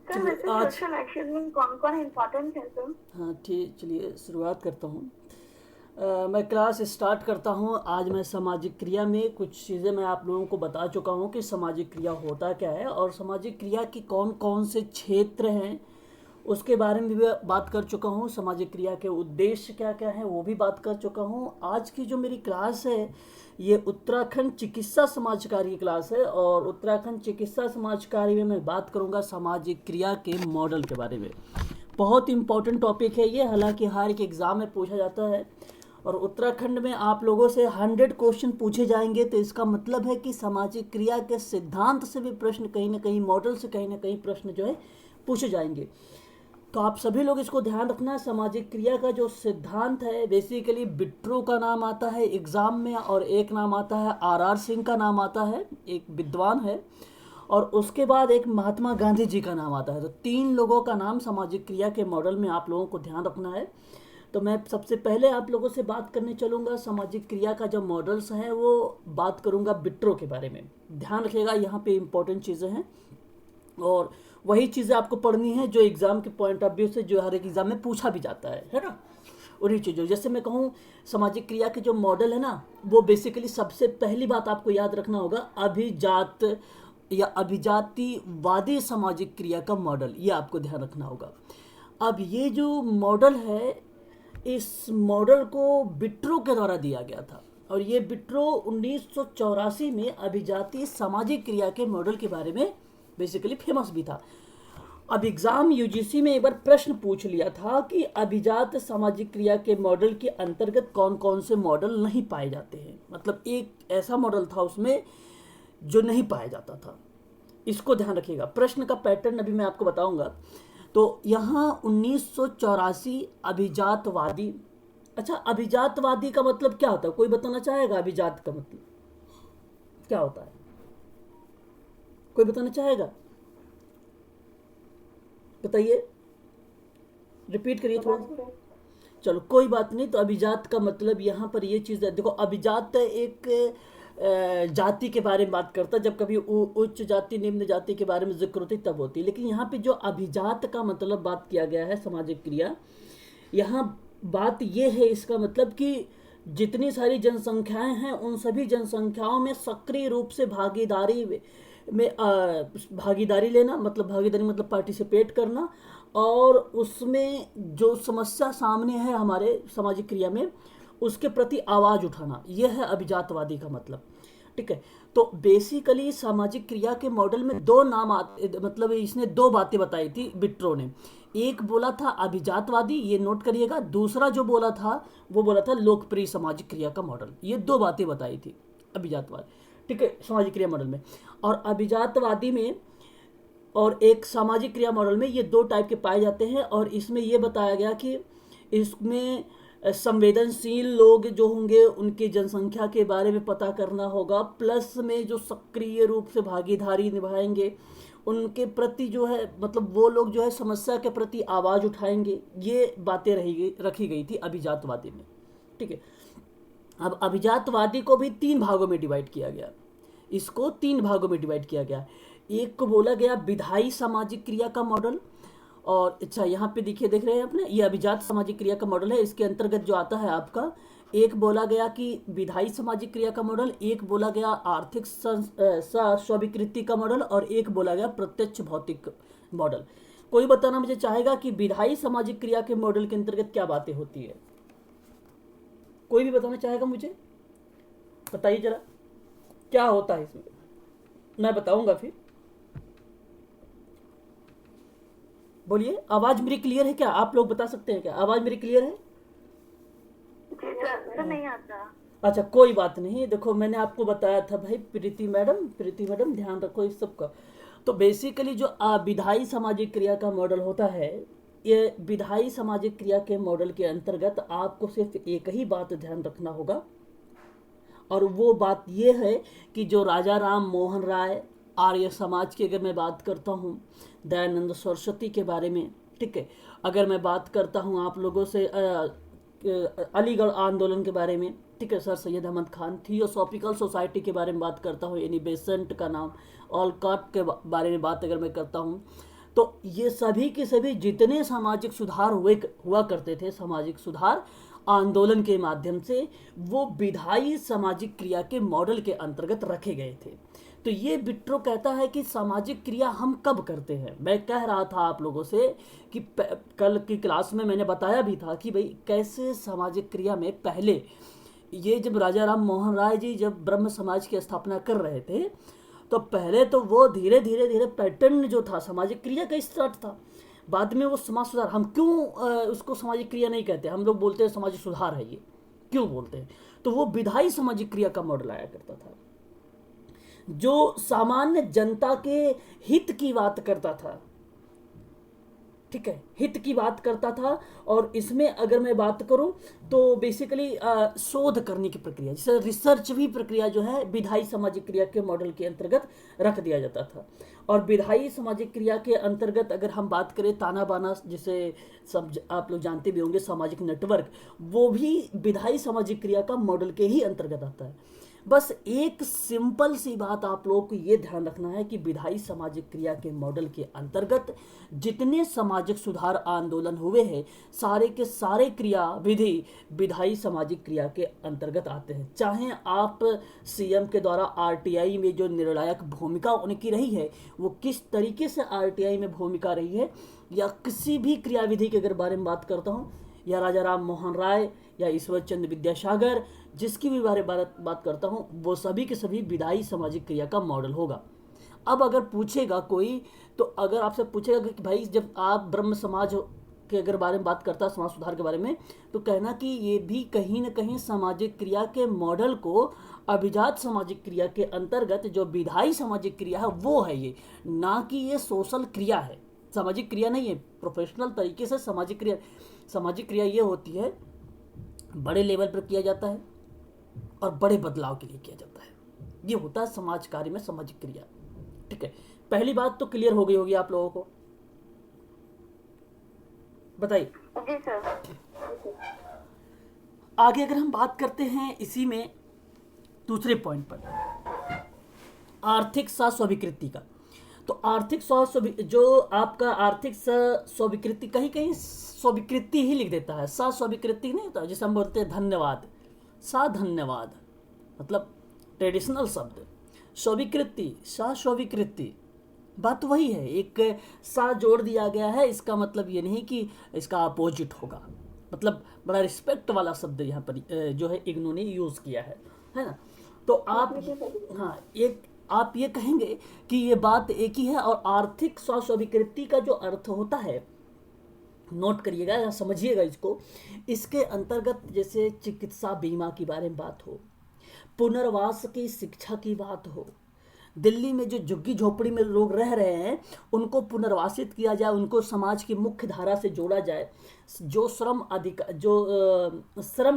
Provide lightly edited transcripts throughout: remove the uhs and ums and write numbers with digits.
Sir चलिए वैसे आज सोशल एक्शन में कौन कौन इम्पोर्टेंट है सर? हाँ ठीक, चलिए शुरुआत करता हूँ। मैं क्लास स्टार्ट करता हूँ। आज मैं सामाजिक क्रिया में कुछ चीज़ें मैं आप लोगों को बता चुका हूँ कि सामाजिक क्रिया होता क्या है और सामाजिक क्रिया की कौन कौन से क्षेत्र हैं उसके बारे में भी बात कर चुका हूँ। सामाजिक क्रिया के उद्देश्य क्या क्या हैं वो भी बात कर चुका हूँ। आज की जो मेरी क्लास है ये उत्तराखंड चिकित्सा समाज कार्य की क्लास है और उत्तराखंड चिकित्सा समाज कार्य में मैं बात करूँगा सामाजिक क्रिया के मॉडल के बारे में। बहुत इंपॉर्टेंट टॉपिक है ये, हालांकि हर एक एग्ज़ाम में पूछा जाता है और उत्तराखंड में आप लोगों से 100 क्वेश्चन पूछे जाएंगे, तो इसका मतलब है कि सामाजिक क्रिया के सिद्धांत से भी प्रश्न कहीं ना कहीं, मॉडल से कहीं ना कहीं प्रश्न जो है पूछे जाएंगे। तो आप सभी लोग इसको ध्यान रखना। सामाजिक क्रिया का जो सिद्धांत है बेसिकली बिट्रो का नाम आता है एग्ज़ाम में और एक नाम आता है आर सिंह का नाम आता है, एक विद्वान है, और उसके बाद एक महात्मा गांधी जी का नाम आता है। तो 3 लोगों का नाम सामाजिक क्रिया के मॉडल में आप लोगों को ध्यान रखना है। तो मैं सबसे पहले आप लोगों से बात करने चलूँगा सामाजिक क्रिया का जो मॉडल्स हैं वो बात करूँगा बिट्रो के बारे में। ध्यान रखिएगा यहाँ पे इम्पोर्टेंट चीज़ें हैं और वही चीज़ें आपको पढ़नी है जो एग्ज़ाम के पॉइंट ऑफ व्यू से जो हर एक एग्ज़ाम में पूछा भी जाता है ना। उन्हीं चीज़ों, जैसे मैं कहूँ सामाजिक क्रिया के जो मॉडल है ना वो बेसिकली सबसे पहली बात आपको याद रखना होगा अभिजात या अभिजातिवादी सामाजिक क्रिया का मॉडल, ये आपको ध्यान रखना होगा। अब ये जो मॉडल है इस मॉडल को बिट्रो के द्वारा दिया गया था और ये बिट्रो 1984 में अभिजाती सामाजिक क्रिया के मॉडल के बारे में बेसिकली फेमस भी था। अब एग्जाम यूजीसी में एक बार प्रश्न पूछ लिया था कि अभिजात सामाजिक क्रिया के मॉडल के अंतर्गत कौन कौन से मॉडल नहीं पाए जाते हैं, मतलब एक ऐसा मॉडल था उसमें जो नहीं पाया जाता था। इसको ध्यान रखिएगा, प्रश्न का पैटर्न अभी मैं आपको बताऊंगा। तो यहाँ 1984 अभिजातवादी। अच्छा, अभिजातवादी का मतलब क्या होता है, कोई बताना चाहेगा? अभिजात का मतलब क्या होता है, कोई बताना चाहेगा? बताइए, रिपीट करिए थोड़ा सा। चलो कोई बात नहीं। तो अभिजात का मतलब यहाँ पर ये चीज़ है, देखो अभिजात एक जाति के बारे में बात करता है। जब कभी उच्च जाति निम्न जाति के बारे में जिक्र होती तब होती है, लेकिन यहाँ पे जो अभिजात का मतलब बात किया गया है सामाजिक क्रिया, यहाँ बात ये है इसका मतलब कि जितनी सारी जनसंख्याएं हैं उन सभी जनसंख्याओं में सक्रिय रूप से भागीदारी लेना, मतलब भागीदारी मतलब पार्टिसिपेट करना, और उसमें जो समस्या सामने है हमारे सामाजिक क्रिया में उसके प्रति आवाज़ उठाना, यह है अभिजातवादी का मतलब। ठीक है। तो बेसिकली सामाजिक क्रिया के मॉडल में दो नाम आते, मतलब इसने दो बातें बताई थी बिट्रो ने। एक बोला था अभिजातवादी, ये नोट करिएगा। दूसरा जो बोला था वो बोला था लोकप्रिय सामाजिक क्रिया का मॉडल। ये दो बातें बताई थी अभिजातवाद, ठीक है, सामाजिक क्रिया मॉडल में। और अभिजातवादी में और एक सामाजिक क्रिया मॉडल में ये दो टाइप के पाए जाते हैं और इसमें ये बताया गया कि इसमें संवेदनशील लोग जो होंगे उनकी जनसंख्या के बारे में पता करना होगा, प्लस में जो सक्रिय रूप से भागीदारी निभाएंगे उनके प्रति जो है, मतलब वो लोग जो है समस्या के प्रति आवाज़ उठाएंगे, ये बातें रखी गई थी अभिजातवादी में। ठीक है। अब अभिजातवादी को भी 3 भागों में डिवाइड किया गया, इसको 3 भागों में डिवाइड किया गया। एक को बोला गया विधायी सामाजिक क्रिया का मॉडल, और अच्छा यहाँ पे देखिए, देख रहे हैं अपने, ये अभिजात सामाजिक क्रिया का मॉडल है। इसके अंतर्गत जो आता है आपका, एक बोला गया कि विधायी सामाजिक क्रिया का मॉडल, एक बोला गया आर्थिक स्वीकृति का मॉडल, और एक बोला गया प्रत्यक्ष भौतिक मॉडल। कोई बताना मुझे चाहेगा कि विधायी सामाजिक क्रिया के मॉडल के अंतर्गत क्या बातें होती है? कोई भी बताना चाहेगा मुझे? बताइए जरा, क्या होता है इसमें, मैं बताऊंगा फिर। बोलिए, आवाज मेरी क्लियर है क्या? आप लोग बता सकते हैं क्या आवाज मेरी क्लियर है? जी सर नहीं आता। अच्छा कोई बात नहीं। देखो मैंने आपको बताया था भाई, प्रीति मैडम ध्यान रखो इस सब का। तो बेसिकली जो विधायी सामाजिक क्रिया का मॉडल होता है, ये विधायी सामाजिक क्रिया के मॉडल के अंतर्गत आपको सिर्फ एक ही बात ध्यान रखना होगा, और वो बात ये है कि जो राजा राम मोहन राय आर्य समाज की अगर मैं बात करता हूँ, दयानंद सरस्वती के बारे में, ठीक है, अगर मैं बात करता हूँ आप लोगों से अलीगढ़ आंदोलन के बारे में, ठीक है, sir Syed Ahmed Khan, theosophical society के बारे में बात करता हूँ, यानी बेसेंट का नाम, ऑलकॉट के बारे में बात अगर मैं करता हूँ, तो ये सभी के सभी जितने सामाजिक सुधार हुआ करते थे, सामाजिक सुधार आंदोलन के माध्यम से, वो विधायी सामाजिक क्रिया के मॉडल के अंतर्गत रखे गए थे। तो ये विट्रो कहता है कि सामाजिक क्रिया हम कब करते हैं। मैं कह रहा था आप लोगों से कि कल की क्लास में मैंने बताया भी था कि भाई कैसे सामाजिक क्रिया में पहले ये जब राजा राम मोहन राय जी जब ब्रह्म समाज की स्थापना कर रहे थे, तो पहले तो वो धीरे धीरे धीरे पैटर्न जो था सामाजिक क्रिया का स्टार्ट था। बाद में वो समाज सुधार, हम क्यों उसको सामाजिक क्रिया नहीं कहते, हम लोग बोलते हैं सामाजिक सुधार है, ये क्यों बोलते हैं? तो वो विधायी सामाजिक क्रिया का मॉडल आया करता था, जो सामान्य जनता के हित की बात करता था। ठीक है, हित की बात करता था। और इसमें अगर मैं बात करूं तो बेसिकली शोध करने की प्रक्रिया, जैसे रिसर्च भी प्रक्रिया जो है विधायी सामाजिक क्रिया के मॉडल के अंतर्गत रख दिया जाता था। और विधायी सामाजिक क्रिया के अंतर्गत अगर हम बात करें ताना बाना, जिसे सब आप लोग जानते भी होंगे, सामाजिक नेटवर्क, वो भी विधायी सामाजिक क्रिया का मॉडल के ही अंतर्गत आता है। बस एक सिंपल सी बात आप लोगों को ये ध्यान रखना है कि विधायी सामाजिक क्रिया के मॉडल के अंतर्गत जितने सामाजिक सुधार आंदोलन हुए हैं, सारे के सारे क्रिया विधि विधायी सामाजिक क्रिया के अंतर्गत आते हैं। चाहे आप सीएम के द्वारा आरटीआई में जो निर्णायक भूमिका उनकी रही है, वो किस तरीके से आरटीआई में भूमिका रही है, या किसी भी क्रियाविधि के अगर बारे में बात करता हूँ, या राजा राम मोहन राय या ईश्वर चंद्र विद्यासागर, जिसकी भी बात करता हूँ, वो सभी के सभी विधायी सामाजिक क्रिया का मॉडल होगा। अब अगर पूछेगा कोई, तो अगर आपसे पूछेगा कि भाई जब आप ब्रह्म समाज के अगर बारे में बात करता है, समाज सुधार के बारे में, तो कहना कि ये भी कहीं ना कहीं सामाजिक क्रिया के मॉडल को अभिजात सामाजिक क्रिया के अंतर्गत जो विधायी सामाजिक क्रिया है वो है ये, ना कि ये सोशल क्रिया है, सामाजिक क्रिया नहीं है। प्रोफेशनल तरीके से सामाजिक क्रिया ये होती है, बड़े लेवल पर किया जाता है और बड़े बदलाव के लिए किया जाता है, ये होता है समाज कार्य में सामाजिक क्रिया। ठीक है, पहली बात तो क्लियर हो गई होगी आप लोगों को, बताइए। जी सर। आगे अगर हम बात करते हैं इसी में दूसरे पॉइंट पर, आर्थिक स्वीकृति का, तो आर्थिक जो आपका आर्थिक स्वीकृति, कहीं कहीं स्वीकृति ही लिख देता है, स्वीकृति नहीं होता, जिसे हम बोलते हैं धन्यवाद, धन्यवाद मतलब ट्रेडिशनल शब्द, स्वीकृति बात वही है, एक सा जोड़ दिया गया है, इसका मतलब ये नहीं कि इसका अपोजिट होगा, मतलब बड़ा रिस्पेक्ट वाला शब्द यहाँ पर जो है इग्नू ने यूज किया है ना। तो आप आप ये कहेंगे कि ये बात एक ही है। और आर्थिक स्वीकृति का जो अर्थ होता है, नोट करिएगा या समझिएगा इसको, इसके अंतर्गत जैसे चिकित्सा बीमा के बारे में बात हो, पुनर्वास की शिक्षा की बात हो, दिल्ली में जो झुग्गी झोपड़ी में लोग रह रहे हैं उनको पुनर्वासित किया जाए, उनको समाज की मुख्य धारा से जोड़ा जाए, जो श्रम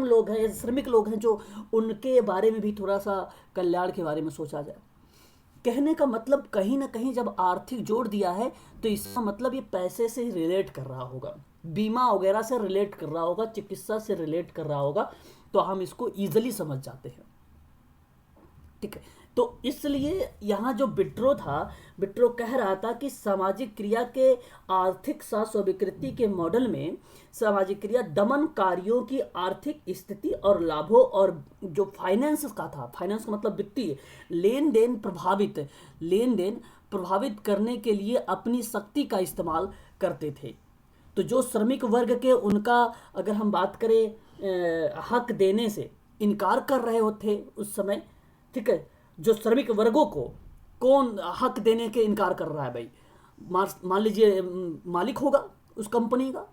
लोग हैं, श्रमिक लोग हैं, जो उनके बारे में भी थोड़ा सा कल्याण के बारे में सोचा जाए। कहने का मतलब कहीं ना कहीं जब आर्थिक जोड़ दिया है तो इसका मतलब ये पैसे से रिलेट कर रहा होगा, बीमा वगैरह से रिलेट कर रहा होगा, चिकित्सा से रिलेट कर रहा होगा, तो हम इसको इजीली समझ जाते हैं। ठीक है, तो इसलिए यहाँ जो विट्रो कह रहा था कि सामाजिक क्रिया के आर्थिक स्वीकृति के मॉडल में सामाजिक क्रिया दमन कार्यों की आर्थिक स्थिति और लाभों और जो फाइनेंस का था, फाइनेंस का मतलब वित्तीय लेन देन प्रभावित करने के लिए अपनी शक्ति का इस्तेमाल करते थे। तो जो श्रमिक वर्ग के उनका अगर हम बात करें हक देने से इनकार कर रहे होते उस समय, ठीक है, जो श्रमिक वर्गों को कौन हक देने के इनकार कर रहा है भाई, मान लीजिए मालिक होगा उस कंपनी का,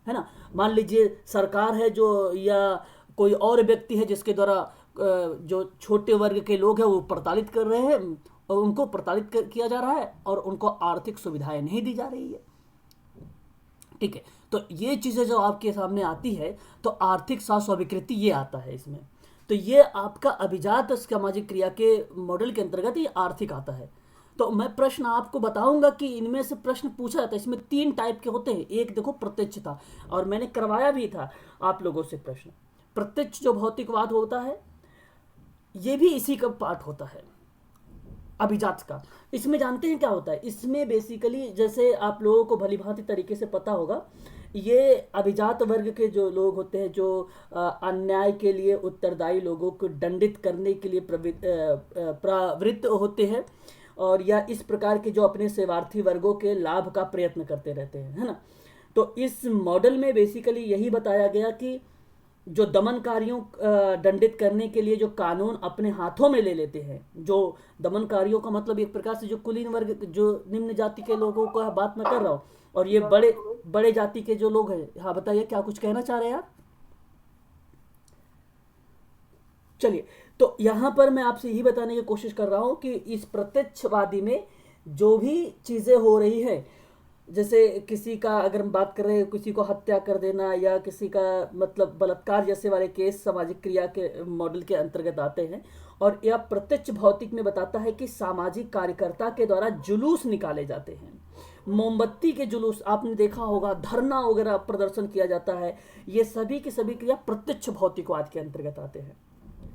है ना, मान लीजिए सरकार है जो, या कोई और व्यक्ति है जिसके द्वारा जो छोटे वर्ग के लोग हैं वो प्रताड़ित कर रहे हैं और उनको प्रताड़ित किया जा रहा है और उनको आर्थिक सुविधाएं नहीं दी जा रही है। ठीक है, तो ये चीज़ें जो आपके सामने आती है तो आर्थिक स्वीकृति ये आता है इसमें। तो ये आपका अभिजात सामाजिक क्रिया के मॉडल के अंतर्गत ये आर्थिक आता है। तो मैं प्रश्न आपको बताऊंगा कि इनमें से प्रश्न पूछा जाता है, इसमें 3 टाइप के होते हैं। एक देखो प्रत्यक्षता, और मैंने करवाया भी था आप लोगों से प्रश्न। प्रत्यक्ष जो भौतिकवाद होता है ये भी इसी का पार्ट होता है। अभिजात का। इसमें जानते हैं क्या होता है, इसमें बेसिकली जैसे आप लोगों को भली भांति तरीके से पता होगा, ये अभिजात वर्ग के जो लोग होते हैं, जो अन्याय के लिए उत्तरदायी लोगों को दंडित करने के लिए प्रवृत्त होते हैं, और या इस प्रकार के जो अपने सेवार्थी वर्गों के लाभ का प्रयत्न करते रहते हैं, है ना। तो इस मॉडल में बेसिकली यही बताया गया कि जो दमनकारियों दंडित करने के लिए जो कानून अपने हाथों में ले लेते हैं, जो दमनकारियों का मतलब एक प्रकार से जो कुलीन वर्ग, जो निम्न जाति के लोगों को बात मैं कर रहा हूँ, और ये बड़े बड़े जाति के जो लोग हैं। हाँ बताइए, क्या कुछ कहना चाह रहे हैं आप? चलिए, तो यहां पर मैं आपसे यही बताने की कोशिश कर रहा हूं कि इस प्रत्यक्षवादी में जो भी चीजें हो रही है, जैसे किसी का अगर हम बात कर रहे हैं, किसी को हत्या कर देना या किसी का मतलब बलात्कार जैसे वाले केस सामाजिक क्रिया के मॉडल के अंतर्गत आते हैं। और यह प्रत्यक्ष भौतिक में बताता है कि सामाजिक कार्यकर्ता के द्वारा जुलूस निकाले जाते हैं, मोमबत्ती के जुलूस आपने देखा होगा, धरना वगैरह प्रदर्शन किया जाता है, ये सभी की सभी क्रिया प्रत्यक्ष भौतिकवाद के अंतर्गत आते हैं।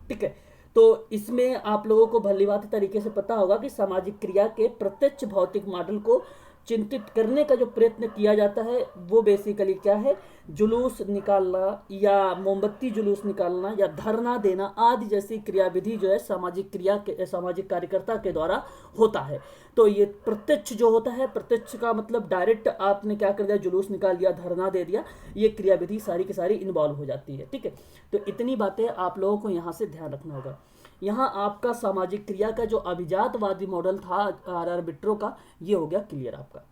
ठीक है, तो इसमें आप लोगों को भलीभांति तरीके से पता होगा कि सामाजिक क्रिया के प्रत्यक्ष भौतिक मॉडल को चिंतित करने का जो प्रयत्न किया जाता है वो बेसिकली क्या है, जुलूस निकालना या मोमबत्ती जुलूस निकालना या धरना देना आदि जैसी क्रियाविधि जो है सामाजिक क्रिया के सामाजिक कार्यकर्ता के द्वारा होता है। तो ये प्रत्यक्ष जो होता है, प्रत्यक्ष का मतलब डायरेक्ट आपने क्या कर दिया, जुलूस निकाल दिया, धरना दे दिया, ये क्रियाविधि सारी की सारी इन्वॉल्व हो जाती है। ठीक है, तो इतनी बातें आप लोगों को यहाँ से ध्यान रखना होगा। यहाँ आपका सामाजिक क्रिया का जो अभिजातवादी मॉडल था आर बिट्रो का, ये हो गया क्लियर आपका।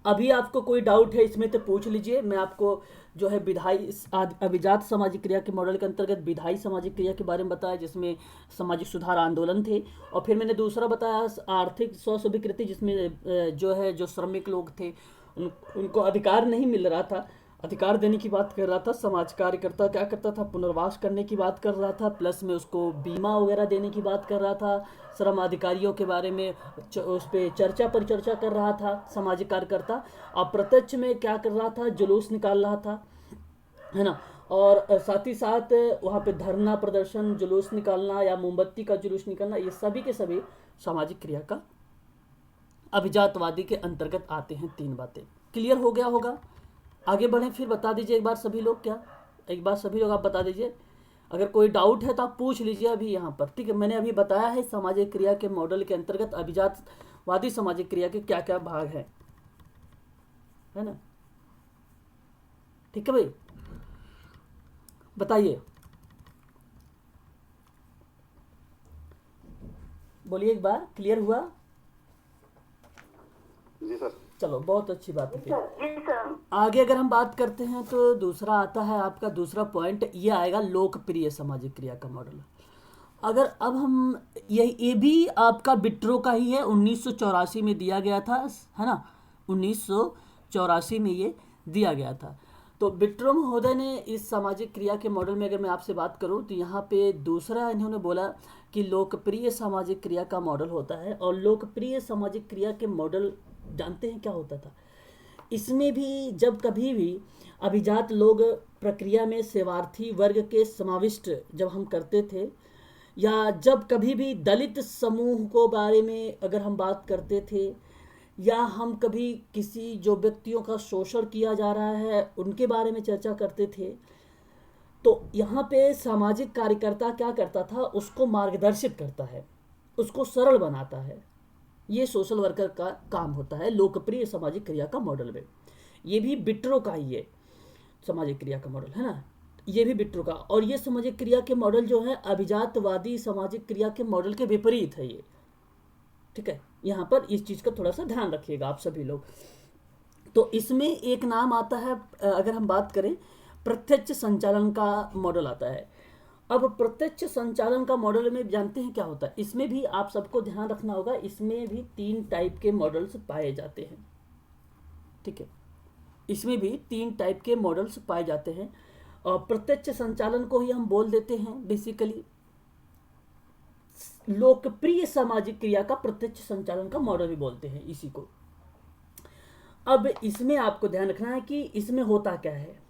अभी आपको कोई डाउट है इसमें तो पूछ लीजिए। मैं आपको जो है विधायी अभिजात सामाजिक क्रिया के मॉडल के अंतर्गत विधायी सामाजिक क्रिया के बारे में बताया, जिसमें सामाजिक सुधार आंदोलन थे, और फिर मैंने दूसरा बताया आर्थिक स्वस्वीकृति, जिसमें जो है जो श्रमिक लोग थे उनको अधिकार नहीं मिल रहा था, अधिकार देने की बात कर रहा था। समाज कार्यकर्ता क्या करता था, पुनर्वास करने की बात कर रहा था, प्लस में उसको बीमा वगैरह देने की बात कर रहा था, श्रम अधिकारियों के बारे में उस पर चर्चा पर चर्चा कर रहा था सामाजिक कार्यकर्ता। अप्रत्यक्ष में क्या कर रहा था, जुलूस निकाल रहा था, है ना। और साथ ही साथ वहाँ पे धरना प्रदर्शन, जुलूस निकालना या मोमबत्ती का जुलूस निकालना, ये सभी के सभी सामाजिक क्रिया का अभिजातवादी के अंतर्गत आते हैं। तीन बातें क्लियर हो गया होगा। आगे बढ़ें, फिर बता दीजिए एक बार सभी लोग, क्या एक बार सभी लोग आप बता दीजिए। अगर कोई डाउट है तो आप पूछ लीजिए अभी यहाँ पर। ठीक है, मैंने अभी बताया है सामाजिक क्रिया के मॉडल के अंतर्गत अभिजातवादी सामाजिक क्रिया के क्या क्या भाग हैं, है ना। ठीक है भाई, बताइए, बोलिए एक बार, क्लियर हुआ? जी सर। चलो, बहुत अच्छी बात है। जी सर। आगे अगर हम बात करते हैं तो दूसरा आता है आपका, दूसरा पॉइंट ये आएगा लोकप्रिय सामाजिक क्रिया का मॉडल। अगर अब हम ये भी आपका बिट्रो का ही है, 1984 में दिया गया था, है ना, 1984 में ये दिया गया था। तो बिट्रो महोदय ने इस सामाजिक क्रिया के मॉडल में अगर मैं आपसे बात करूं तो यहाँ पे दूसरा इन्होंने बोला कि लोकप्रिय सामाजिक क्रिया का मॉडल होता है। और लोकप्रिय सामाजिक क्रिया के मॉडल जानते हैं क्या होता था? इसमें भी जब कभी भी अभिजात लोग प्रक्रिया में सेवार्थी वर्ग के समाविष्ट जब हम करते थे, या जब कभी भी दलित समूह को बारे में अगर हम बात करते थे, या हम कभी किसी जो व्यक्तियों का शोषण किया जा रहा है उनके बारे में चर्चा करते थे, तो यहाँ पे सामाजिक कार्यकर्ता क्या करता था, उसको मार्गदर्शित करता है, उसको सरल बनाता है। ये सोशल वर्कर का काम होता है लोकप्रिय सामाजिक क्रिया का मॉडल में। ये भी बिट्रो का ही है सामाजिक क्रिया का मॉडल, है ना, ये भी बिट्रो का। और ये सामाजिक क्रिया के मॉडल जो है अभिजातवादी सामाजिक क्रिया के मॉडल के विपरीत है ये। ठीक है, यहाँ पर इस चीज़ का थोड़ा सा ध्यान रखिएगा आप सभी लोग। तो इसमें एक नाम आता है, अगर हम बात करें प्रत्यक्ष संचालन का मॉडल आता है। अब प्रत्यक्ष संचालन का मॉडल में जानते हैं क्या होता है? इसमें भी आप सबको ध्यान रखना होगा, इसमें भी 3 टाइप के मॉडल्स पाए जाते हैं। ठीक है, इसमें भी 3 टाइप के मॉडल्स पाए जाते हैं। और प्रत्यक्ष संचालन को ही हम बोल देते हैं बेसिकली लोकप्रिय सामाजिक क्रिया का प्रत्यक्ष संचालन का मॉडल भी बोलते हैं इसी को। अब इसमें आपको ध्यान रखना है कि इसमें होता क्या है।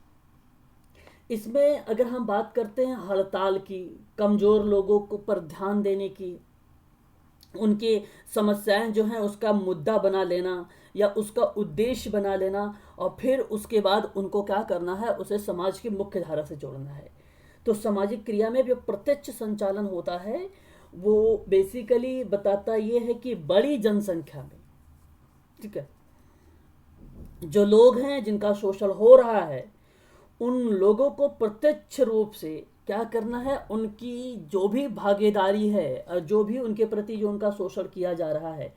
इसमें अगर हम बात करते हैं हड़ताल की, कमजोर लोगों को पर ध्यान देने की, उनकी समस्याएं जो हैं उसका मुद्दा बना लेना या उसका उद्देश्य बना लेना, और फिर उसके बाद उनको क्या करना है, उसे समाज की मुख्य धारा से जोड़ना है। तो सामाजिक क्रिया में जो प्रत्यक्ष संचालन होता है वो बेसिकली बताता ये है कि बड़ी जनसंख्या में, ठीक है, जो लोग हैं जिनका शोषण हो रहा है उन लोगों को प्रत्यक्ष रूप से क्या करना है, उनकी जो भी भागीदारी है और जो भी उनके प्रति जो उनका शोषण किया जा रहा है,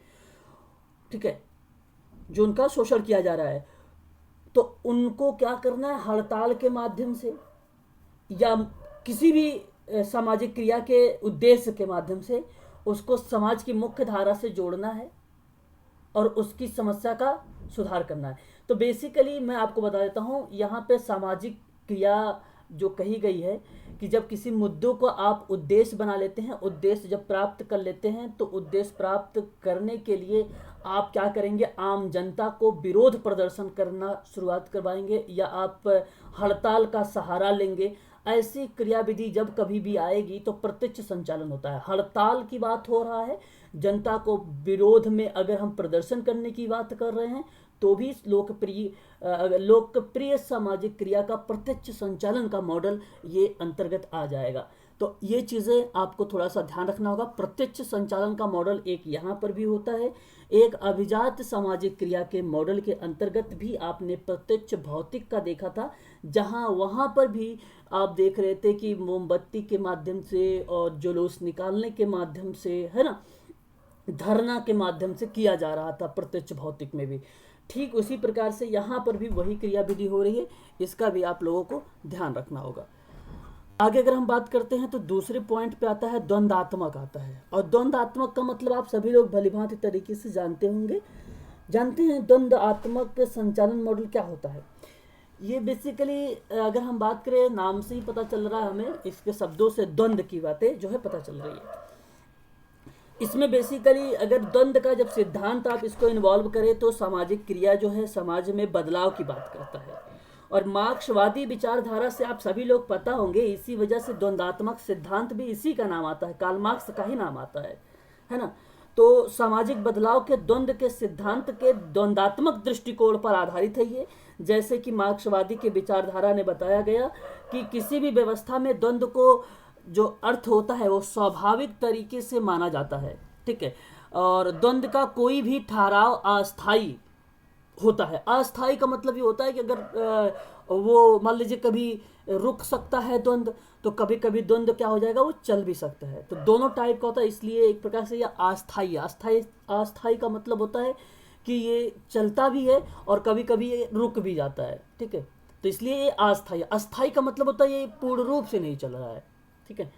ठीक है, जो उनका शोषण किया जा रहा है, तो उनको क्या करना है, हड़ताल के माध्यम से या किसी भी सामाजिक क्रिया के उद्देश्य के माध्यम से उसको समाज की मुख्य धारा से जोड़ना है और उसकी समस्या का सुधार करना है। तो बेसिकली मैं आपको बता देता हूँ, यहाँ पे सामाजिक क्रिया जो कही गई है कि जब किसी मुद्दों को आप उद्देश्य बना लेते हैं, उद्देश्य जब प्राप्त कर लेते हैं, तो उद्देश्य प्राप्त करने के लिए आप क्या करेंगे, आम जनता को विरोध प्रदर्शन करना शुरुआत करवाएंगे या आप हड़ताल का सहारा लेंगे। ऐसी क्रियाविधि जब कभी भी आएगी तो प्रत्यक्ष संचालन होता है। हड़ताल की बात हो रहा है, जनता को विरोध में अगर हम प्रदर्शन करने की बात कर रहे हैं तो भी लोकप्रिय सामाजिक क्रिया का प्रत्यक्ष संचालन का मॉडल ये अंतर्गत आ जाएगा। तो ये चीज़ें आपको थोड़ा सा ध्यान रखना होगा। प्रत्यक्ष संचालन का मॉडल एक यहाँ पर भी होता है, एक अभिजात सामाजिक क्रिया के मॉडल के अंतर्गत भी आपने प्रत्यक्ष भौतिक का देखा था, जहाँ वहाँ पर भी आप देख रहे थे कि मोमबत्ती के माध्यम से और जुलूस निकालने के माध्यम से, है ना, धरना के माध्यम से किया जा रहा था प्रत्यक्ष भौतिक में भी। ठीक उसी प्रकार से यहाँ पर भी वही क्रियाविधि हो रही है, इसका भी आप लोगों को ध्यान रखना होगा। आगे अगर हम बात करते हैं तो दूसरे पॉइंट पे आता है द्वंद्वात्मक आता है। और द्वंद्वात्मक का मतलब आप सभी लोग भलीभांति तरीके से जानते होंगे, जानते हैं द्वंद्वात्मक संचालन मॉडल क्या होता है। ये बेसिकली अगर हम बात करें, नाम से ही पता चल रहा है हमें, इसके शब्दों से द्वंद्व की बातें जो है पता चल रही है। इसमें बेसिकली अगर द्वंद्व का जब सिद्धांत आप इसको इन्वॉल्व करें तो सामाजिक क्रिया जो है समाज में बदलाव की बात करता है। और मार्क्सवादी विचारधारा से आप सभी लोग पता होंगे, इसी वजह से द्वंद्वात्मक सिद्धांत भी इसी का नाम आता है, कार्ल मार्क्स का ही नाम आता है ना। तो सामाजिक बदलाव के द्वंद्व के सिद्धांत के द्वंद्वात्मक दृष्टिकोण पर आधारित है ये। जैसे कि मार्क्सवादी के विचारधारा ने बताया गया कि किसी भी व्यवस्था में द्वंद्व को जो अर्थ होता है वो स्वाभाविक तरीके से माना जाता है, ठीक है। और द्वंद्व का कोई भी ठहराव अस्थाई होता है। अस्थाई का मतलब ये होता है कि अगर वो मान लीजिए कभी रुक सकता है द्वंद्व, तो कभी कभी द्वंद्व क्या हो जाएगा, वो चल भी सकता है। तो दोनों टाइप का होता है, इसलिए एक प्रकार से यह अस्थाई अस्थाई का मतलब होता है कि ये चलता भी है और कभी कभी ये रुक भी जाता है, ठीक है। तो इसलिए ये अस्थाई। अस्थाई का मतलब होता है ये पूर्ण रूप से नहीं चल रहा है, ठीक है।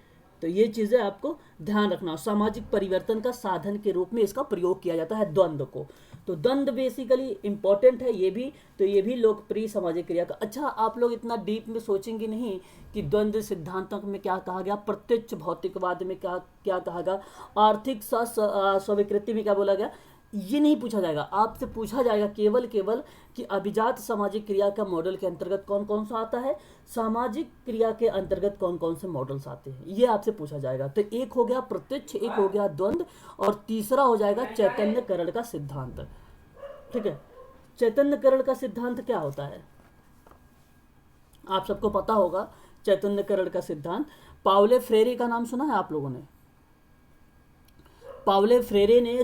तो ये चीज़ें आपको ध्यान रखना। सामाजिक परिवर्तन का साधन के रूप में इसका प्रयोग किया जाता है द्वंद्व को। तो द्वंद्व बेसिकली इंपॉर्टेंट है ये भी, तो ये भी लोकप्रिय सामाजिक क्रिया का। अच्छा, आप लोग इतना डीप में सोचेंगे नहीं कि द्वंद्व सिद्धांतों में क्या कहा गया, प्रत्यक्ष भौतिकवाद में क्या क्या कहा गया, आर्थिक स्वीकृति में क्या बोला गया, ये नहीं पूछा जाएगा। आपसे पूछा जाएगा केवल कि अभिजात सामाजिक क्रिया का मॉडल के अंतर्गत कौन कौन सा आता है, सामाजिक क्रिया के अंतर्गत कौन कौन से मॉडल्स आते हैं, ये आपसे पूछा जाएगा। तो एक हो गया प्रत्यक्ष, एक हो गया द्वंद्व, और तीसरा हो जाएगा चैतन्यकरण का सिद्धांत, ठीक है। चैतन्यकरण का सिद्धांत क्या होता है, आप सबको पता होगा। चैतन्यकरण का सिद्धांत, पाउले फ्रेरे का नाम सुना है आप लोगों ने? पाउले फ्रेरे ने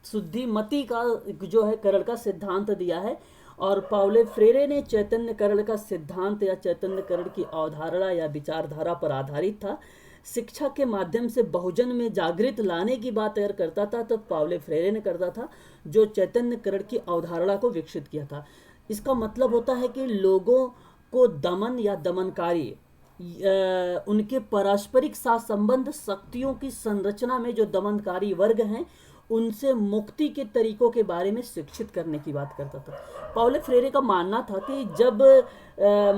शुद्धिमति का जो है करण का सिद्धांत दिया है। और पाउले फ्रेरे ने चैतन्यकरण का सिद्धांत या चैतन्यकरण की अवधारणा या विचारधारा पर आधारित था। शिक्षा के माध्यम से बहुजन में जागृत लाने की बात अगर करता था तो पाउले फ्रेरे ने करता था, जो चैतन्यकरण की अवधारणा को विकसित किया था। इसका मतलब होता है कि लोगों को दमन या दमनकारी उनके पारस्परिक साथ संबंध शक्तियों की संरचना में जो दमनकारी वर्ग हैं उनसे मुक्ति के तरीकों के बारे में शिक्षित करने की बात करता था। पाउले फ्रेरे का मानना था कि जब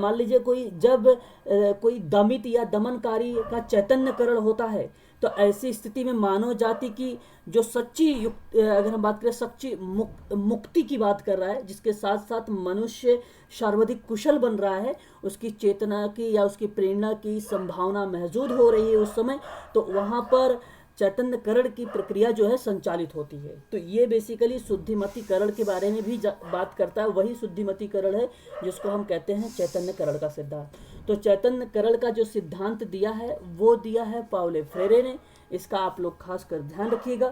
मान लीजिए कोई दमित या दमनकारी का चैतन्यकरण होता है तो ऐसी स्थिति में मानव जाति की जो सच्ची अगर हम बात करें सच्ची मुक्ति की बात कर रहा है, जिसके साथ साथ मनुष्य सर्वाधिक कुशल बन रहा है, उसकी चेतना की या उसकी प्रेरणा की संभावना महजूद हो रही है उस समय, तो वहाँ पर चैतन्यकरण की प्रक्रिया जो है संचालित होती है। तो ये बेसिकली शुद्धिमतीकरण के बारे में भी बात करता है। वही शुद्धिमतीकरण है जिसको हम कहते हैं चैतन्यकरण का सिद्धांत। तो चैतन्यकरण का जो सिद्धांत दिया है वो दिया है पाउलो फ्रेरे ने। इसका आप लोग खास कर ध्यान रखिएगा,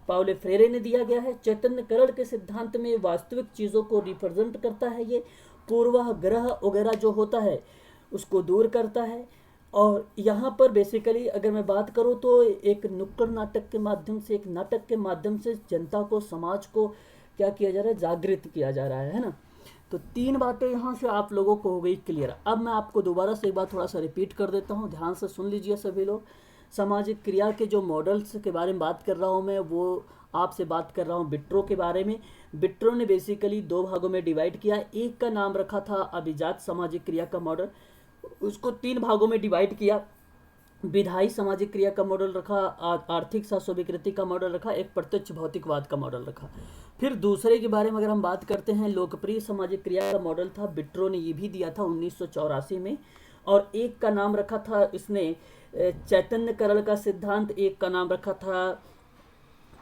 पाउलो फ्रेरे ने दिया गया है। चैतन्यकरण के सिद्धांत में वास्तविक चीज़ों को रिप्रेजेंट करता है, ये पूर्वाग्रह वगैरह जो होता है उसको दूर करता है। और यहाँ पर बेसिकली अगर मैं बात करूँ तो एक नुक्कड़ नाटक के माध्यम से, एक नाटक के माध्यम से जनता को, समाज को क्या किया जा रहा है, जागृत किया जा रहा है ना। तो 3 बातें यहाँ से आप लोगों को हो गई क्लियर। अब मैं आपको दोबारा से एक बार थोड़ा सा रिपीट कर देता हूँ, ध्यान से सुन लीजिए सभी लोग। सामाजिक क्रिया के जो मॉडल्स के बारे में बात कर रहा हूँ मैं, वो आपसे बात कर रहा हूँ बिट्रो के बारे में। बिट्रो ने बेसिकली 2 भागों में डिवाइड किया। एक का नाम रखा था अभिजात सामाजिक क्रिया का मॉडल, उसको 3 भागों में डिवाइड किया। विधायी सामाजिक क्रिया का मॉडल रखा, आर्थिक सहस्विकृति का मॉडल रखा, एक प्रत्यक्ष भौतिकवाद का मॉडल रखा। फिर दूसरे के बारे में अगर हम बात करते हैं, लोकप्रिय सामाजिक क्रिया का मॉडल था, बिट्रो ने ये भी दिया था 1984 में। और एक का नाम रखा था इसने चैतन्यकरण का सिद्धांत, एक का नाम रखा था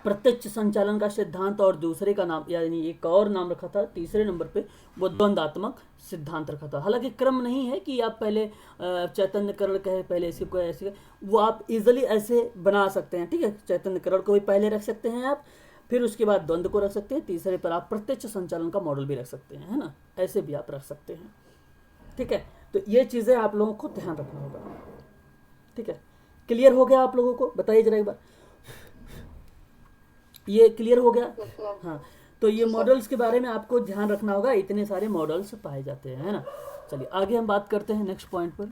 प्रत्यक्ष संचालन का सिद्धांत, और दूसरे का नाम यानी एक और नाम रखा था तीसरे नंबर पे वो द्वंद्वात्मक सिद्धांत रखा था। हालांकि क्रम नहीं है कि आप पहले चैतन्यकरण कहे, पहले इसी को ऐसे, वो आप इजीली ऐसे बना सकते हैं, ठीक है। चैतन्यकरण को भी पहले रख सकते हैं आप, फिर उसके बाद द्वंद्व को रख सकते हैं, तीसरे पर आप प्रत्यक्ष संचालन का मॉडल भी रख सकते हैं, है ना। ऐसे भी आप रख सकते हैं, ठीक है। तो ये चीज़ें आप लोगों को ध्यान रखना होगा, ठीक है। क्लियर हो गया आप लोगों को? बताइए जरा एक बार, ये क्लियर हो गया? हाँ, तो ये मॉडल्स के बारे में आपको ध्यान रखना होगा, इतने सारे मॉडल्स पाए जाते हैं, है ना। चलिए आगे हम बात करते हैं नेक्स्ट पॉइंट पर।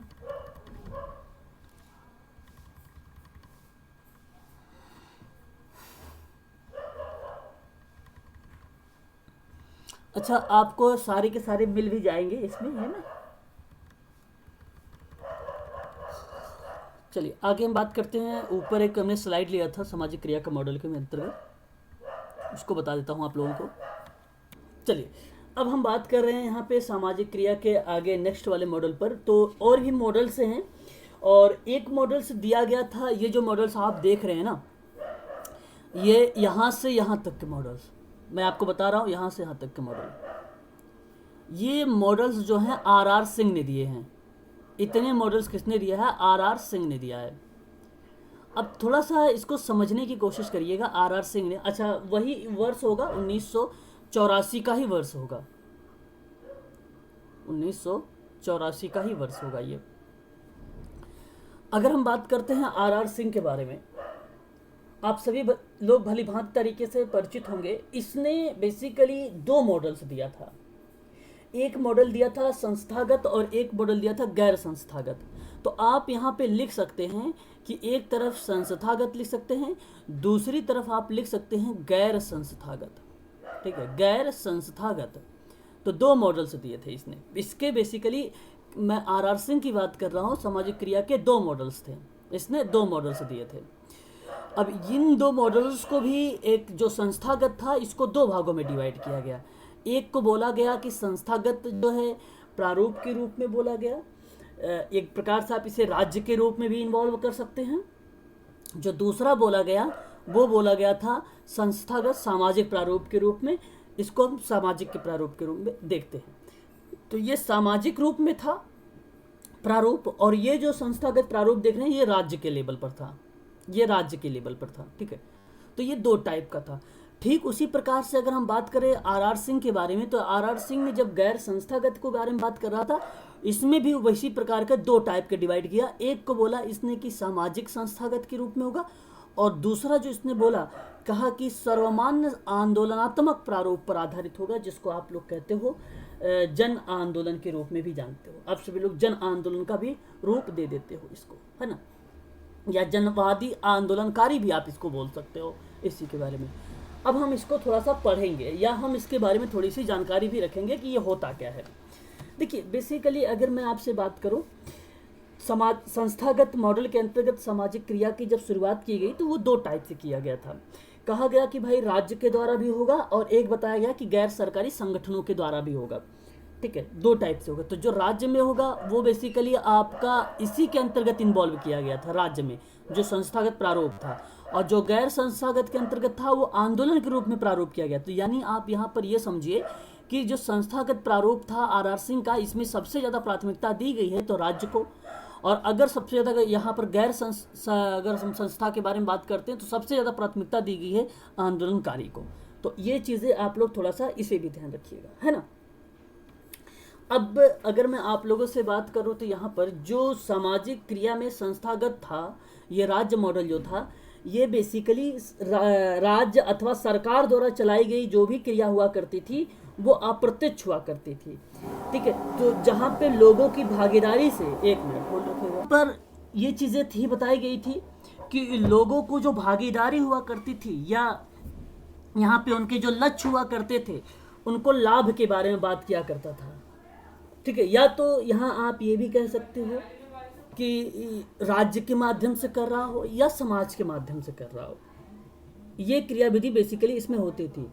अच्छा, आपको सारे के सारे मिल भी जाएंगे इसमें, है ना। चलिए आगे हम बात करते हैं। ऊपर एक हमने स्लाइड लिया था सामाजिक क्रिया का मॉडल के अंतर्गत, उसको बता देता हूँ आप लोगों को। चलिए अब हम बात कर रहे हैं यहाँ पे सामाजिक क्रिया के आगे नेक्स्ट वाले मॉडल पर। तो और भी मॉडल्स हैं, और एक मॉडल्स दिया गया था, ये जो मॉडल्स आप देख रहे हैं ना, ये यहाँ से यहाँ तक के मॉडल्स मैं आपको बता रहा हूँ, यहाँ से यहाँ तक के मॉडल, ये मॉडल्स जो हैं आर सिंह ने दिए हैं। इतने मॉडल्स किसने दिया है? आर सिंह ने दिया है। अब थोड़ा सा इसको समझने की कोशिश करिएगा। आर सिंह ने, अच्छा वही वर्ष होगा 1984 का ही वर्ष होगा, 1984 का ही वर्ष होगा ये। अगर हम बात करते हैं आर सिंह के बारे में, आप सभी लोग भली भांति तरीके से परिचित होंगे। इसने बेसिकली 2 मॉडल्स दिया था। एक मॉडल दिया था संस्थागत और एक मॉडल दिया था गैर संस्थागत। तो आप यहाँ पे लिख सकते हैं कि एक तरफ संस्थागत लिख सकते हैं, दूसरी तरफ आप लिख सकते हैं गैर संस्थागत, ठीक है, गैर संस्थागत। तो 2 मॉडल्स दिए थे इसने। इसके बेसिकली मैं आर सिंह की बात कर रहा हूँ, सामाजिक क्रिया के 2 मॉडल्स थे, इसने 2 मॉडल्स दिए थे। अब इन 2 मॉडल्स को भी, एक जो संस्थागत था इसको 2 भागों में डिवाइड किया गया। एक को बोला गया कि संस्थागत जो है प्रारूप के रूप में बोला गया, एक प्रकार से आप इसे राज्य के रूप में भी इन्वॉल्व कर सकते हैं। जो दूसरा बोला गया वो बोला गया था संस्थागत सामाजिक प्रारूप के रूप में, इसको हम सामाजिक के प्रारूप के रूप में देखते हैं। तो ये सामाजिक रूप में था प्रारूप, और ये जो संस्थागत प्रारूप देख रहे हैं ये राज्य के लेवल पर था, ये राज्य के लेवल पर था, ठीक है। तो ये 2 टाइप का था। ठीक उसी प्रकार से अगर हम बात करें आर सिंह के बारे में, तो आर सिंह ने जब गैर संस्थागत के बारे में बात कर रहा था, इसमें भी वैसी प्रकार का 2 टाइप के डिवाइड किया। एक को बोला इसने कि सामाजिक संस्थागत के रूप में होगा, और दूसरा जो इसने बोला, कहा कि सर्वमान्य आंदोलनात्मक प्रारूप पर आधारित होगा, जिसको आप लोग कहते हो जन आंदोलन के रूप में भी जानते हो। आप सभी लोग जन आंदोलन का भी रूप दे देते हो इसको, है ना, या जनवादी आंदोलनकारी भी आप इसको बोल सकते हो, इसी के बारे में। अब हम इसको थोड़ा सा पढ़ेंगे, या हम इसके बारे में थोड़ी सी जानकारी भी रखेंगे कि ये होता क्या है। देखिए बेसिकली अगर मैं आपसे बात करूं, संस्थागत मॉडल के अंतर्गत सामाजिक क्रिया की जब शुरुआत की गई तो वो 2 टाइप से किया गया था। कहा गया कि भाई राज्य के द्वारा भी होगा, और एक बताया गया कि गैर सरकारी संगठनों के द्वारा भी होगा, ठीक है, 2 टाइप से होगा। तो जो राज्य में होगा वो बेसिकली आपका इसी के अंतर्गत इन्वॉल्व किया गया था, राज्य में जो संस्थागत प्रारूप था। और जो गैर संस्थागत के अंतर्गत था वो आंदोलन के रूप में प्रारूप किया गया। तो यानी आप यहाँ पर ये समझिए कि जो संस्थागत प्रारूप था आर सिंह का, इसमें सबसे ज़्यादा प्राथमिकता दी गई है तो राज्य को, और अगर सबसे ज़्यादा यहाँ पर अगर हम संस्था के बारे में बात करते हैं तो सबसे ज़्यादा प्राथमिकता दी गई है आंदोलनकारी को। तो ये चीज़ें आप लोग थोड़ा सा इसे भी ध्यान रखिएगा, है ना। अब अगर मैं आप लोगों से बात करूं तो यहाँ पर जो सामाजिक क्रिया में संस्थागत था, ये राज्य मॉडल जो था, ये बेसिकली राज्य अथवा सरकार द्वारा चलाई गई जो भी क्रिया हुआ करती थी वो अप्रत्यक्ष हुआ करती थी, ठीक है। तो जहाँ पे लोगों की भागीदारी से, एक मिनट होल्ड रखिएगा, पर ये चीज़ें थी बताई गई थी कि लोगों को जो भागीदारी हुआ करती थी या यहाँ पे उनके जो लक्ष्य हुआ करते थे उनको लाभ के बारे में बात किया करता था, ठीक है। या तो यहाँ आप ये भी कह सकते हो कि राज्य के माध्यम से कर रहा हो या समाज के माध्यम से कर रहा हो, ये क्रियाविधि बेसिकली इसमें होती थी।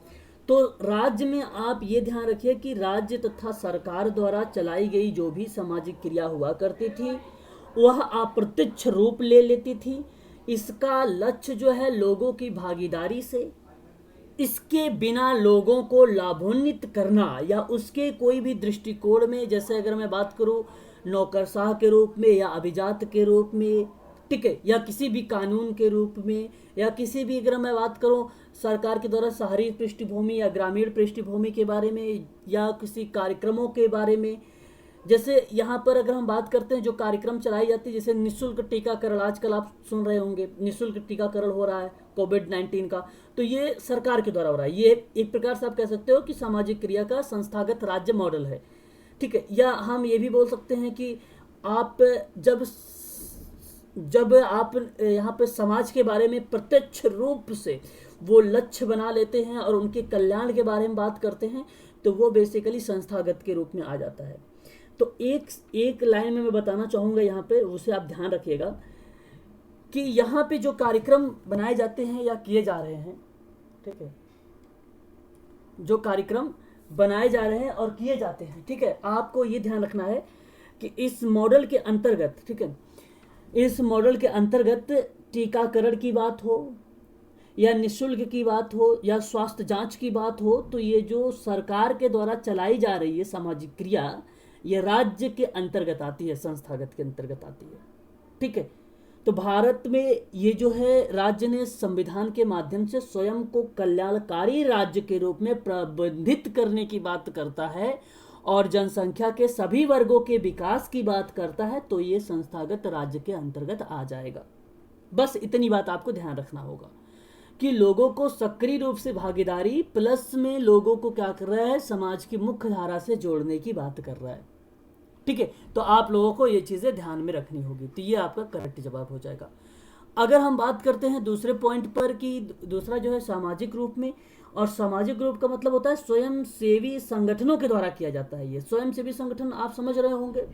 तो राज्य में आप ये ध्यान रखिए कि राज्य तथा सरकार द्वारा चलाई गई जो भी सामाजिक क्रिया हुआ करती थी वह अप्रत्यक्ष रूप ले लेती थी। इसका लक्ष्य जो है लोगों की भागीदारी से, इसके बिना लोगों को लाभान्वित करना या उसके कोई भी दृष्टिकोण में, जैसे अगर मैं बात करूं नौकरशाह के रूप में या अभिजात के रूप में, ठीक है, या किसी भी कानून के रूप में, या किसी भी अगर मैं बात करूं सरकार के द्वारा शहरी पृष्ठभूमि या ग्रामीण पृष्ठभूमि के बारे में या किसी कार्यक्रमों के बारे में। जैसे यहाँ पर अगर हम बात करते हैं जो कार्यक्रम चलाई जाती है, जैसे निःशुल्क टीकाकरण, आजकल आप सुन रहे होंगे निःशुल्क टीकाकरण हो रहा है कोविड-19 का, तो ये सरकार के द्वारा हो रहा है। ये एक प्रकार से आप कह सकते हो कि सामाजिक क्रिया का संस्थागत राज्य मॉडल है, ठीक है। या हम ये भी बोल सकते हैं कि आप जब आप यहाँ पे समाज के बारे में प्रत्यक्ष रूप से वो लक्ष्य बना लेते हैं और उनके कल्याण के बारे में बात करते हैं तो वो बेसिकली संस्थागत के रूप में आ जाता है। तो एक लाइन में मैं बताना चाहूँगा यहाँ पे, उसे आप ध्यान रखिएगा कि यहाँ पे जो कार्यक्रम बनाए जाते हैं या किए जा रहे हैं, ठीक है, जो कार्यक्रम बनाए जा रहे हैं और किए जाते हैं, ठीक है, आपको ये ध्यान रखना है कि इस मॉडल के अंतर्गत, ठीक है, इस मॉडल के अंतर्गत टीकाकरण की बात हो या निःशुल्क की बात हो या स्वास्थ्य जांच की बात हो, तो ये जो सरकार के द्वारा चलाई जा रही है सामाजिक क्रिया, ये राज्य के अंतर्गत आती है, संस्थागत के अंतर्गत आती है, ठीक है। तो भारत में ये जो है राज्य ने संविधान के माध्यम से स्वयं को कल्याणकारी राज्य के रूप में प्रबंधित करने की बात करता है और जनसंख्या के सभी वर्गों के विकास की बात करता है, तो ये संस्थागत राज्य के अंतर्गत आ जाएगा। बस इतनी बात आपको ध्यान रखना होगा कि लोगों को सक्रिय रूप से भागीदारी प्लस में लोगों को क्या कर रहा है, समाज की मुख्य धारा से जोड़ने की बात कर रहा है, ठीक है। तो आप लोगों को ये चीज़ें ध्यान में रखनी होगी, तो ये आपका करेक्ट जवाब हो जाएगा। अगर हम बात करते हैं दूसरे पॉइंट पर कि दूसरा जो है सामाजिक रूप में, और सामाजिक रूप का मतलब होता है स्वयं सेवी संगठनों के द्वारा किया जाता है। ये स्वयं सेवी संगठन आप समझ रहे होंगे,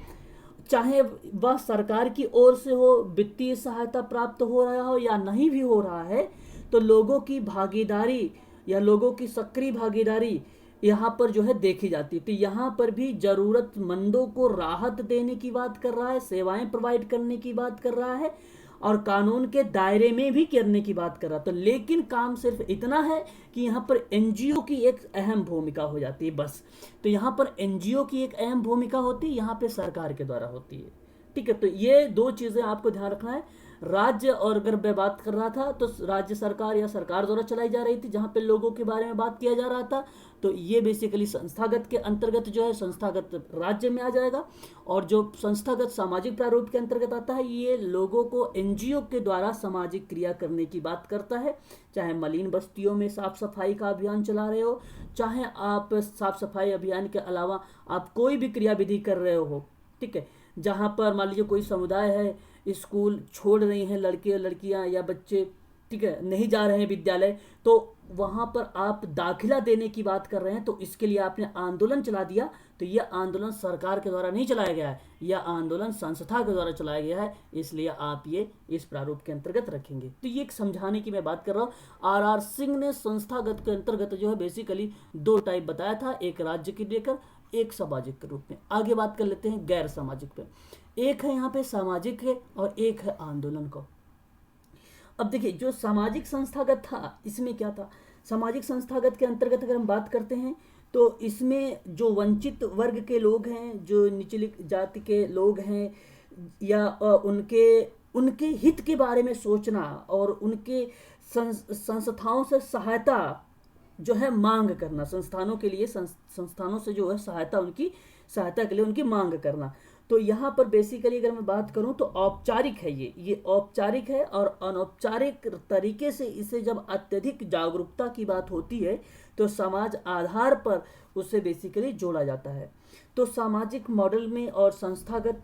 चाहे वह सरकार की ओर से हो, वित्तीय सहायता प्राप्त हो रहा हो या नहीं भी हो रहा है, तो लोगों की भागीदारी या लोगों की सक्रिय भागीदारी यहाँ पर जो है देखी जाती है। तो यहाँ पर भी जरूरतमंदों को राहत देने की बात कर रहा है, सेवाएं प्रोवाइड करने की बात कर रहा है और कानून के दायरे में भी करने की बात कर रहा है। तो लेकिन काम सिर्फ इतना है कि यहाँ पर एनजीओ की एक अहम भूमिका हो जाती है, बस। तो यहाँ पर एनजीओ की एक अहम भूमिका होती है, यहाँ पे सरकार के द्वारा होती है, ठीक है। तो ये दो चीज़ें आपको ध्यान रखना है। राज्य, और अगर मैं बात कर रहा था तो राज्य सरकार या सरकार द्वारा चलाई जा रही थी, जहाँ पे लोगों के बारे में बात किया जा रहा था, तो ये बेसिकली संस्थागत के अंतर्गत जो है संस्थागत राज्य में आ जाएगा। और जो संस्थागत सामाजिक प्रारूप के अंतर्गत आता है, ये लोगों को एनजीओ के द्वारा सामाजिक क्रिया करने की बात करता है, चाहे मलिन बस्तियों में साफ सफाई का अभियान चला रहे हो, चाहे आप साफ सफाई अभियान के अलावा आप कोई भी क्रियाविधि कर रहे हो, ठीक है। जहाँ पर मान लीजिए कोई समुदाय है, स्कूल छोड़ रही हैं लड़के लड़कियाँ या बच्चे, ठीक है, नहीं जा रहे हैं विद्यालय, तो वहाँ पर आप दाखिला देने की बात कर रहे हैं, तो इसके लिए आपने आंदोलन चला दिया, तो यह आंदोलन सरकार के द्वारा नहीं चलाया गया है, यह आंदोलन संस्था के द्वारा चलाया गया है, इसलिए आप ये इस प्रारूप के अंतर्गत रखेंगे। तो ये एक समझाने की मैं बात कर रहा हूँ। आर सिंह ने संस्थागत के अंतर्गत जो है बेसिकली दो टाइप बताया था, एक राज्य की लेकर, एक सामाजिक के रूप में। आगे बात कर लेते हैं गैर सामाजिक पे। एक है यहाँ पे सामाजिक है और एक है आंदोलन को। अब देखिए जो सामाजिक संस्थागत था, इसमें क्या था, सामाजिक संस्थागत के अंतर्गत अगर हम बात करते हैं तो इसमें जो वंचित वर्ग के लोग हैं, जो निचली जाति के लोग हैं, या उनके उनके हित के बारे में सोचना और उनके संस्थाओं से सहायता जो है मांग करना, संस्थानों के लिए संस्थानों से जो है सहायता, उनकी सहायता के लिए उनकी मांग करना। तो यहाँ पर बेसिकली अगर मैं बात करूँ तो औपचारिक है, ये औपचारिक है, और अनौपचारिक तरीके से इसे जब अत्यधिक जागरूकता की बात होती है तो समाज आधार पर उसे बेसिकली जोड़ा जाता है। तो सामाजिक मॉडल में और संस्थागत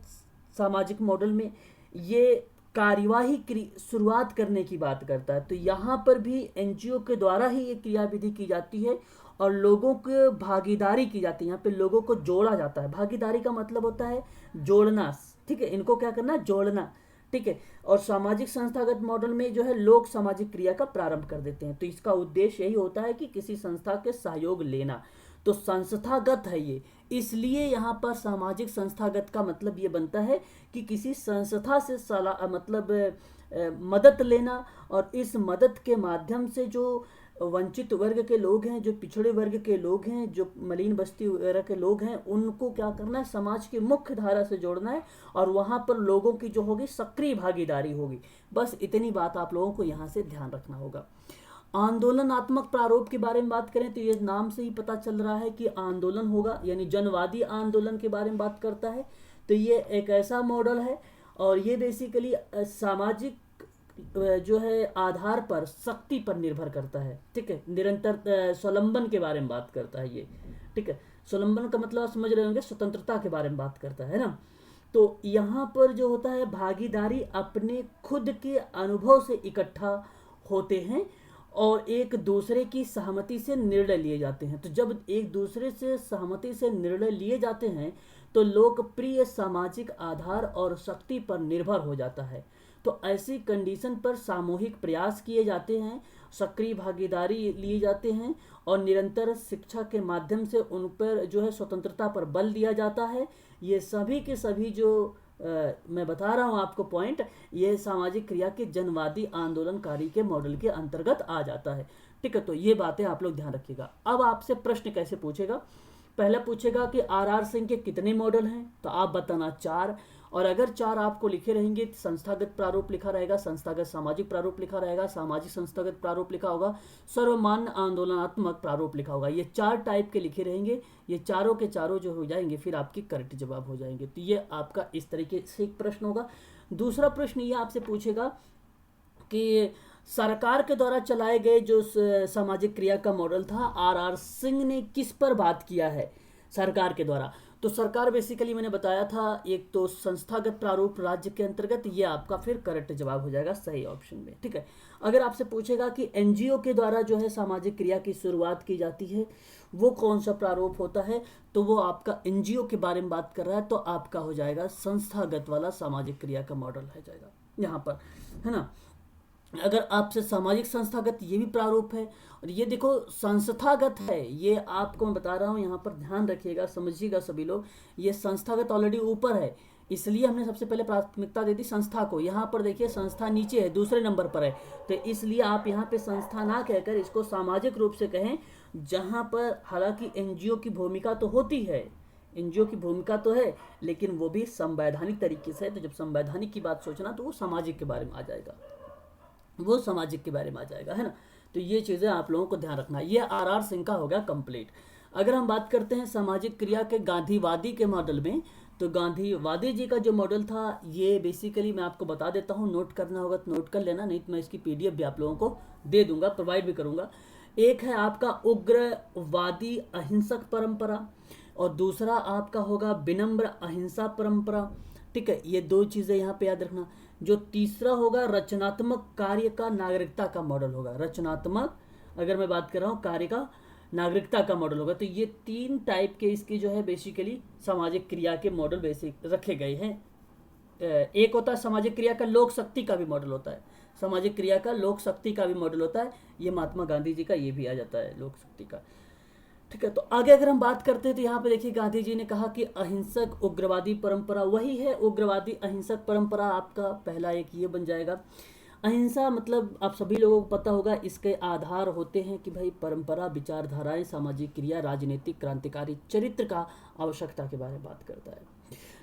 सामाजिक मॉडल में ये कार्यवाही शुरुआत करने की बात करता है। तो यहाँ पर भी एनजीओ के द्वारा ही ये क्रियाविधि की जाती है और लोगों को भागीदारी की जाती है। यहाँ पे लोगों को जोड़ा जाता है। भागीदारी का मतलब होता है जोड़ना, ठीक है, इनको क्या करना, जोड़ना, ठीक है। और सामाजिक संस्थागत मॉडल में जो है लोग सामाजिक क्रिया का प्रारंभ कर देते हैं। तो इसका उद्देश्य यही होता है कि किसी संस्था के सहयोग लेना। तो संस्थागत है ये, इसलिए यहाँ पर सामाजिक संस्थागत का मतलब ये बनता है कि किसी संस्था से मदद लेना, और इस मदद के माध्यम से जो वंचित वर्ग के लोग हैं, जो पिछड़े वर्ग के लोग हैं, जो मलिन बस्ती वगैरह के लोग हैं, उनको क्या करना है, समाज की मुख्य धारा से जोड़ना है, और वहाँ पर लोगों की जो होगी सक्रिय भागीदारी होगी। बस इतनी बात आप लोगों को यहाँ से ध्यान रखना होगा। आंदोलनात्मक प्रारूप के बारे में बात करें तो ये नाम से ही पता चल रहा है कि आंदोलन होगा, यानी जनवादी आंदोलन के बारे में बात करता है। तो ये एक ऐसा मॉडल है, और ये बेसिकली सामाजिक जो है आधार पर शक्ति पर निर्भर करता है, ठीक है। निरंतर स्वलंबन के बारे में बात करता है ये, ठीक है। स्वलंबन का मतलब आप समझ रहे होंगे, स्वतंत्रता के बारे में बात करता है ना। तो यहाँ पर जो होता है भागीदारी अपने खुद के अनुभव से इकट्ठा होते हैं और एक दूसरे की सहमति से निर्णय लिए जाते हैं। तो जब एक दूसरे से सहमति से निर्णय लिए जाते हैं तो लोकप्रिय सामाजिक आधार और शक्ति पर निर्भर हो जाता है। तो ऐसी कंडीशन पर सामूहिक प्रयास किए जाते हैं, सक्रिय भागीदारी लिए जाते हैं, और निरंतर शिक्षा के माध्यम से उन पर जो है स्वतंत्रता पर बल दिया जाता है। ये सभी के सभी जो मैं बता रहा हूँ आपको पॉइंट, ये सामाजिक क्रिया के जनवादी आंदोलनकारी के मॉडल के अंतर्गत आ जाता है, ठीक है। तो ये बातें आप लोग ध्यान रखिएगा। अब आपसे प्रश्न कैसे पूछेगा, पहला पूछेगा कि आर सिंह के कितने मॉडल हैं, तो आप बताना 4, और अगर 4 आपको लिखे रहेंगे, संस्थागत प्रारूप लिखा रहेगा, संस्थागत सामाजिक प्रारूप लिखा रहेगा, सामाजिक संस्थागत प्रारूप लिखा होगा, सर्वमान्य आंदोलनात्मक प्रारूप लिखा होगा। ये 4 टाइप के लिखे रहेंगे, ये चारों के चारों जो हो जाएंगे फिर आपकी करेक्ट जवाब हो जाएंगे। तो ये आपका इस तरीके से एक प्रश्न होगा। दूसरा प्रश्न ये आपसे पूछेगा कि सरकार के द्वारा चलाए गए जो सामाजिक क्रिया का मॉडल था, आर सिंह ने किस पर बात किया है सरकार के द्वारा। तो सरकार बेसिकली मैंने बताया था, एक तो संस्थागत प्रारूप राज्य के अंतर्गत, ये आपका फिर करेक्ट जवाब हो जाएगा सही ऑप्शन में, ठीक है। अगर आपसे पूछेगा कि एनजीओ के द्वारा जो है सामाजिक क्रिया की शुरुआत की जाती है, वो कौन सा प्रारूप होता है, तो वो आपका एनजीओ के बारे में बात कर रहा है, तो आपका हो जाएगा संस्थागत वाला सामाजिक क्रिया का मॉडल है जाएगा यहाँ पर, है ना। अगर आपसे सामाजिक संस्थागत ये भी प्रारूप है, और ये देखो संस्थागत है, ये आपको मैं बता रहा हूँ, यहाँ पर ध्यान रखिएगा, समझिएगा सभी लोग। ये संस्थागत ऑलरेडी ऊपर है, इसलिए हमने सबसे पहले प्राथमिकता दे दी संस्था को। यहाँ पर देखिए संस्था नीचे है, दूसरे नंबर पर है, तो इसलिए आप यहाँ पे संस्था ना कहकर इसको सामाजिक रूप से कहें, जहाँ पर हालांकि एनजीओ की भूमिका तो होती है, एनजीओ की भूमिका तो है, लेकिन वो भी संवैधानिक तरीके से है। तो जब संवैधानिक की बात सोचना तो वो सामाजिक के बारे में आ जाएगा, वो सामाजिक के बारे में आ जाएगा, है ना। तो ये चीज़ें आप लोगों को ध्यान रखना है। ये आर सिंह का हो गया कंप्लीट। अगर हम बात करते हैं सामाजिक क्रिया के गांधीवादी के मॉडल में, तो गांधीवादी जी का जो मॉडल था, ये बेसिकली मैं आपको बता देता हूँ, नोट करना होगा तो नोट कर लेना, नहीं तो मैं इसकी पीडीएफ भी आप लोगों को दे दूंगा, प्रोवाइड भी करूंगा। एक है आपका उग्रवादी अहिंसक परंपरा, और दूसरा आपका होगा विनम्र अहिंसा परंपरा, ठीक है। ये 2 चीज़ें यहाँ पे याद रखना। जो तीसरा होगा रचनात्मक कार्य का नागरिकता का मॉडल होगा, रचनात्मक अगर मैं बात कर रहा हूँ कार्य का नागरिकता का मॉडल होगा। तो ये 3 टाइप के इसकी जो है बेसिकली सामाजिक क्रिया के मॉडल बेसिक रखे गए हैं। एक होता है सामाजिक क्रिया का लोक शक्ति का भी मॉडल होता है, सामाजिक क्रिया का लोक शक्ति का भी मॉडल होता है। ये महात्मा गांधी जी का ये भी आ जाता है लोक शक्ति का, ठीक है। तो आगे अगर हम बात करते हैं तो यहाँ पे देखिए गांधी जी ने कहा कि अहिंसक उग्रवादी परंपरा वही है, उग्रवादी अहिंसक परंपरा आपका पहला एक ये बन जाएगा। अहिंसा मतलब आप सभी लोगों को पता होगा, इसके आधार होते हैं कि भाई परंपरा, विचारधाराएं, सामाजिक क्रिया, राजनीतिक, क्रांतिकारी चरित्र का आवश्यकता के बारे में बात करता है।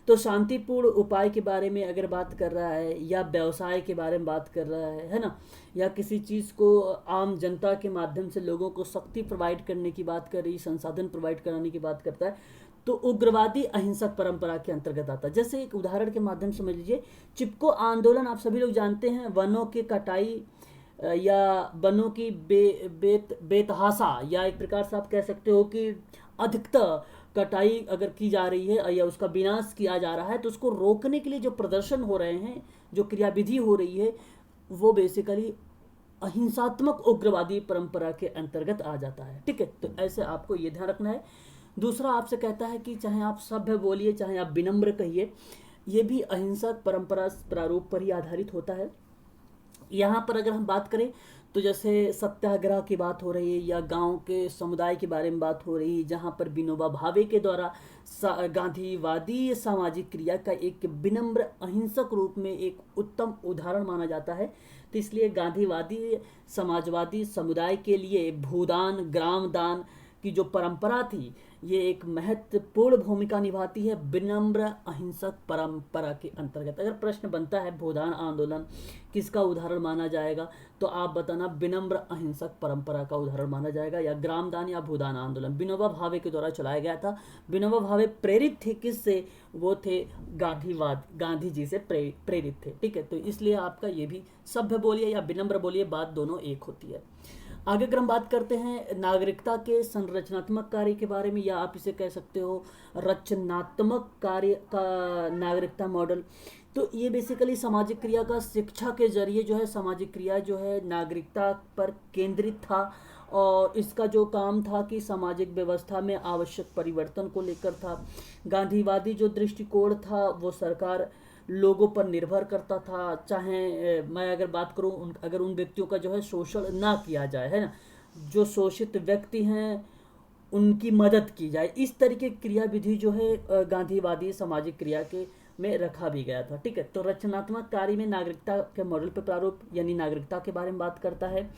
तो शांतिपूर्ण उपाय के बारे में अगर बात कर रहा है, या व्यवसाय के बारे में बात कर रहा है ना, या किसी चीज़ को आम जनता के माध्यम से लोगों को शक्ति प्रोवाइड करने की बात कर रही, संसाधन प्रोवाइड कराने की बात करता है, तो उग्रवादी अहिंसक परंपरा के अंतर्गत आता है। जैसे एक उदाहरण के माध्यम से समझ लीजिए, चिपको आंदोलन आप सभी लोग जानते हैं, वनों की कटाई या वनों की बेतहाशा, या एक प्रकार से आप कह सकते हो कि अधिकतर कटाई अगर की जा रही है या उसका विनाश किया जा रहा है, तो उसको रोकने के लिए जो प्रदर्शन हो रहे हैं, जो क्रियाविधि हो रही है, वो बेसिकली अहिंसात्मक उग्रवादी परंपरा के अंतर्गत आ जाता है। ठीक है, तो ऐसे आपको ये ध्यान रखना है। दूसरा आपसे कहता है कि चाहे आप सभ्य बोलिए, चाहे आप विनम्र कहिए, ये भी अहिंसक परंपरा प्रारूप पर ही आधारित होता है। यहाँ पर अगर हम बात करें तो जैसे सत्याग्रह की बात हो रही है, या गांव के समुदाय के बारे में बात हो रही है, जहाँ पर विनोबा भावे के द्वारा गांधीवादी सामाजिक क्रिया का एक विनम्र अहिंसक रूप में एक उत्तम उदाहरण माना जाता है। तो इसलिए गांधीवादी समाजवादी समुदाय के लिए भूदान, ग्राम दान की जो परंपरा थी, ये एक महत्वपूर्ण भूमिका निभाती है विनम्र अहिंसक परंपरा के अंतर्गत। अगर प्रश्न बनता है भूदान आंदोलन किसका उदाहरण माना जाएगा, तो आप बताना विनम्र अहिंसक परंपरा का उदाहरण माना जाएगा, या ग्रामदान या भूदान आंदोलन विनोबा भावे के द्वारा चलाया गया था। विनोबा भावे प्रेरित थे किससे? वो थे गांधी जी से प्रेरित थे। ठीक है, तो इसलिए आपका ये भी सभ्य बोलिए या विनम्र बोलिए, बात दोनों एक होती है। आगे अगर हम बात करते हैं नागरिकता के संरचनात्मक कार्य के बारे में, या आप इसे कह सकते हो रचनात्मक कार्य का नागरिकता मॉडल, तो ये बेसिकली सामाजिक क्रिया का शिक्षा के जरिए जो है, सामाजिक क्रिया जो है नागरिकता पर केंद्रित था, और इसका जो काम था कि सामाजिक व्यवस्था में आवश्यक परिवर्तन को लेकर था। गांधीवादी जो दृष्टिकोण था वो सरकार लोगों पर निर्भर करता था, चाहे मैं अगर बात करूं अगर उन व्यक्तियों का जो है शोषण ना किया जाए, है ना, जो शोषित व्यक्ति हैं उनकी मदद की जाए, इस तरीके की क्रियाविधि जो है गांधीवादी सामाजिक क्रिया के में रखा भी गया था। ठीक है, तो रचनात्मक कार्य में नागरिकता के मॉडल पर प्रारूप यानी नागरिकता के बारे में बात करता है।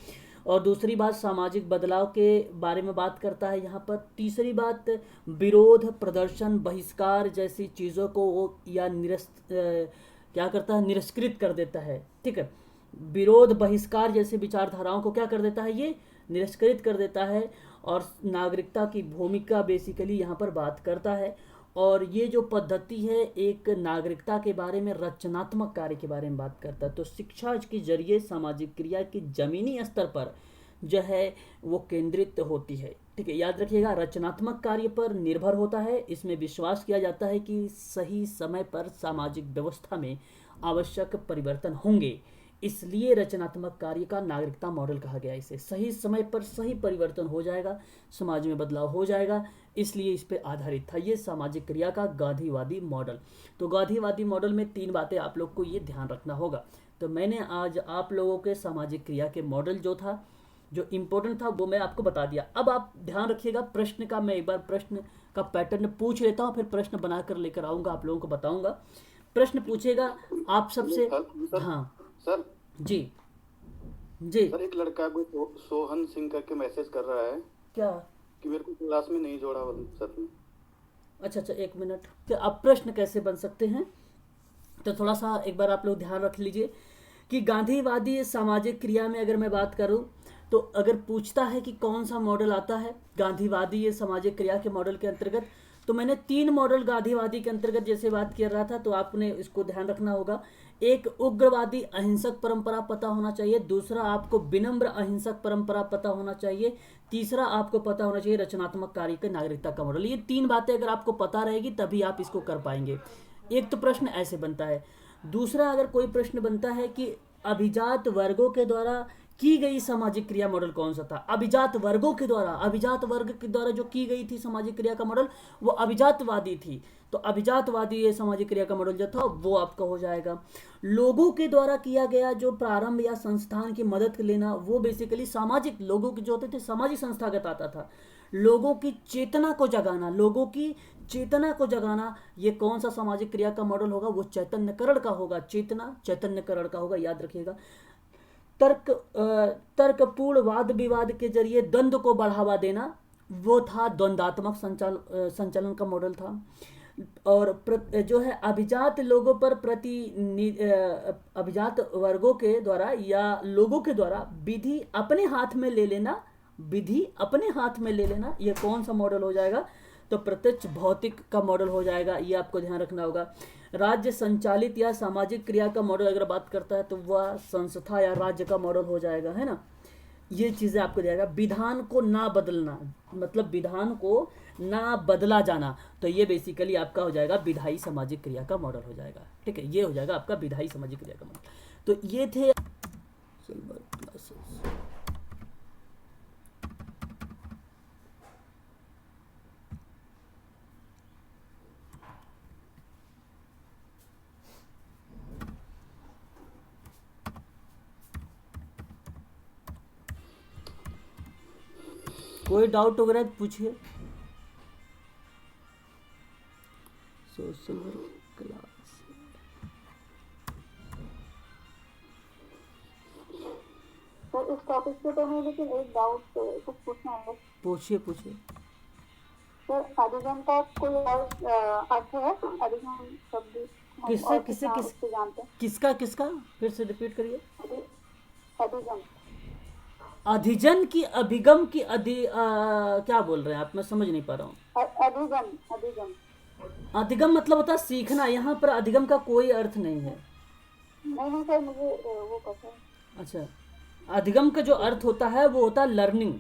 और दूसरी बात सामाजिक बदलाव के बारे में बात करता है यहाँ पर। तीसरी बात विरोध, प्रदर्शन, बहिष्कार जैसी चीज़ों को वो या क्या करता है, निरस्कृत कर देता है। ठीक है, विरोध, बहिष्कार जैसे विचारधाराओं को क्या कर देता है, ये निरस्कृत कर देता है, और नागरिकता की भूमिका बेसिकली यहाँ पर बात करता है। और ये जो पद्धति है एक नागरिकता के बारे में, रचनात्मक कार्य के बारे में बात करता है। तो शिक्षा के जरिए सामाजिक क्रिया की जमीनी स्तर पर जो है वो केंद्रित होती है। ठीक है, याद रखिएगा, रचनात्मक कार्य पर निर्भर होता है। इसमें विश्वास किया जाता है कि सही समय पर सामाजिक व्यवस्था में आवश्यक परिवर्तन होंगे, इसलिए रचनात्मक कार्य का नागरिकता मॉडल कहा गया। इसे सही समय पर सही परिवर्तन हो जाएगा, समाज में बदलाव हो जाएगा, इसलिए इस पे आधारित था ये सामाजिक क्रिया का गांधीवादी मॉडल। तो गांधीवादी मॉडल में 3 बातें आप लोग को ये ध्यान रखना होगा। तो मैंने आज आप लोगों के सामाजिक क्रिया के मॉडल जो था, जो इम्पोर्टेंट था, वो मैं आपको बता दिया। अब आप ध्यान रखिएगा प्रश्न का, मैं एक बार प्रश्न का पैटर्न पूछ लेता हूँ, फिर प्रश्न बनाकर लेकर आऊँगा, आप लोगों को बताऊँगा। प्रश्न पूछेगा आप सबसे। हाँ सर जी जी। सर, एक लड़का को सोहन सिंह करके मैसेज कर रहा है क्या? कि मेरे को क्लास में नहीं जोड़ा सर ने। अच्छा, 1 मिनट। क्या आप प्रश्न कैसे बन सकते हैं, तो थोड़ा सा एक बार आप लोग ध्यान रख लीजिए कि गांधीवादी सामाजिक क्रिया में अगर मैं बात करूं, तो अगर पूछता है कि कौन सा मॉडल आता है गांधीवादी ये सामाजिक क्रिया के मॉडल के अंतर्गत, तो मैंने 3 मॉडल गांधीवादी के अंतर्गत जैसे बात कर रहा था, तो आपने इसको ध्यान रखना होगा। एक उग्रवादी अहिंसक परंपरा पता होना चाहिए, दूसरा आपको विनम्र अहिंसक परंपरा पता होना चाहिए, तीसरा आपको पता होना चाहिए रचनात्मक कार्य के नागरिकता का मॉडल। ये 3 बातें अगर आपको पता रहेगी तभी आप इसको कर पाएंगे। एक तो प्रश्न ऐसे बनता है। दूसरा, अगर कोई प्रश्न बनता है कि अभिजात वर्गों के द्वारा की गई सामाजिक क्रिया मॉडल कौन सा था, अभिजात वर्गों के द्वारा, अभिजात वर्ग के द्वारा जो की गई थी सामाजिक क्रिया का मॉडल वो अभिजातवादी थी, तो अभिजातवादी ये सामाजिक क्रिया का मॉडल जो था वो आपका हो जाएगा। लोगों के द्वारा किया गया जो प्रारंभ या संस्थान की मदद लेना, वो बेसिकली सामाजिक, लोगों के जो होते थे सामाजिक संस्थागत आता था। लोगों की चेतना को जगाना, लोगों की चेतना को जगाना, ये कौन सा सामाजिक क्रिया का मॉडल होगा, वो चैतन्यकरण का होगा। चेतना चैतन्यकरण का होगा, याद रखिएगा। तर्कपूर्ण वाद विवाद के जरिए द्वंद्व को बढ़ावा देना, वो था द्वंद्वात्मक संचालन का मॉडल था। और जो है अभिजात लोगों पर अभिजात वर्गों के द्वारा या लोगों के द्वारा विधि अपने हाथ में ले लेना, ये कौन सा मॉडल हो जाएगा? तो प्रत्यक्ष भौतिक का मॉडल हो जाएगा, ये आपको ध्यान रखना होगा। राज्य संचालित या सामाजिक क्रिया का मॉडल अगर बात करता है तो वह संस्था या राज्य का मॉडल हो जाएगा, है ना। ये चीज़ें आपको जाएगा। विधान को ना बदलना, मतलब विधान को ना बदला जाना, तो ये बेसिकली आपका हो जाएगा विधायी सामाजिक क्रिया का मॉडल हो जाएगा। ठीक है, ये हो जाएगा आपका विधायी सामाजिक क्रिया का मॉडल। तो ये थे सिल्वर क्लासेस। कोई डाउट वगैरह पूछिए। सोशल क्लास तो इस टॉपिक पे तो नहीं, लेकिन एक डाउट कुछ पूछना है। पूछिए। सर अधिगम का कोई और अर्थ है? अधिगम शब्द किससे जानते हैं? किसका फिर से रिपीट करिए। अधिगम, अधिजन की अभिगम की क्या बोल रहे हैं आप? मैं समझ नहीं पा रहा हूँ। अधिगम मतलब होता है सीखना। यहाँ पर अधिगम का कोई अर्थ नहीं है। नहीं सर, मुझे वो पता है। अच्छा, अधिगम का जो अर्थ होता है वो होता है लर्निंग।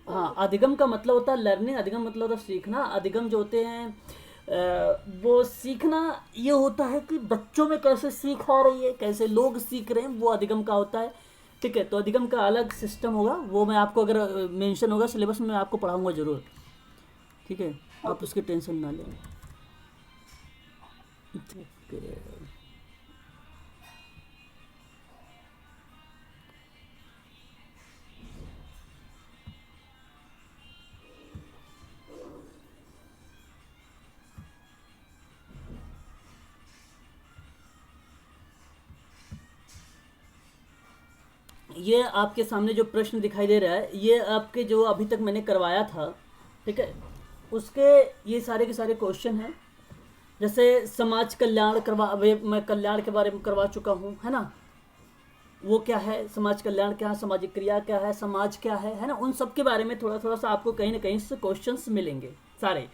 हाँ, अधिगम का मतलब होता है लर्निंग, अधिगम मतलब होता है सीखना। अधिगम जो होते हैं वो सीखना ये होता है कि बच्चों में कैसे सीख आ रही है, कैसे लोग सीख रहे हैं, वो अधिगम का होता है। ठीक है, तो अधिगम का अलग सिस्टम होगा, वो मैं आपको अगर मेंशन होगा सिलेबस में मैं आपको पढ़ाऊंगा जरूर। ठीक है, आप उसकी टेंशन ना लें। ये आपके सामने जो प्रश्न दिखाई दे रहा है, ये आपके जो अभी तक मैंने करवाया था, ठीक है, उसके ये सारे के सारे क्वेश्चन हैं। जैसे समाज कल्याण मैं कल्याण के बारे में करवा चुका हूँ, है ना। वो क्या है, समाज कल्याण क्या है, सामाजिक क्रिया क्या है, समाज क्या है ना। उन सब के बारे में थोड़ा थोड़ा सा आपको कहीं ना कहीं से क्वेश्चंस मिलेंगे सारे।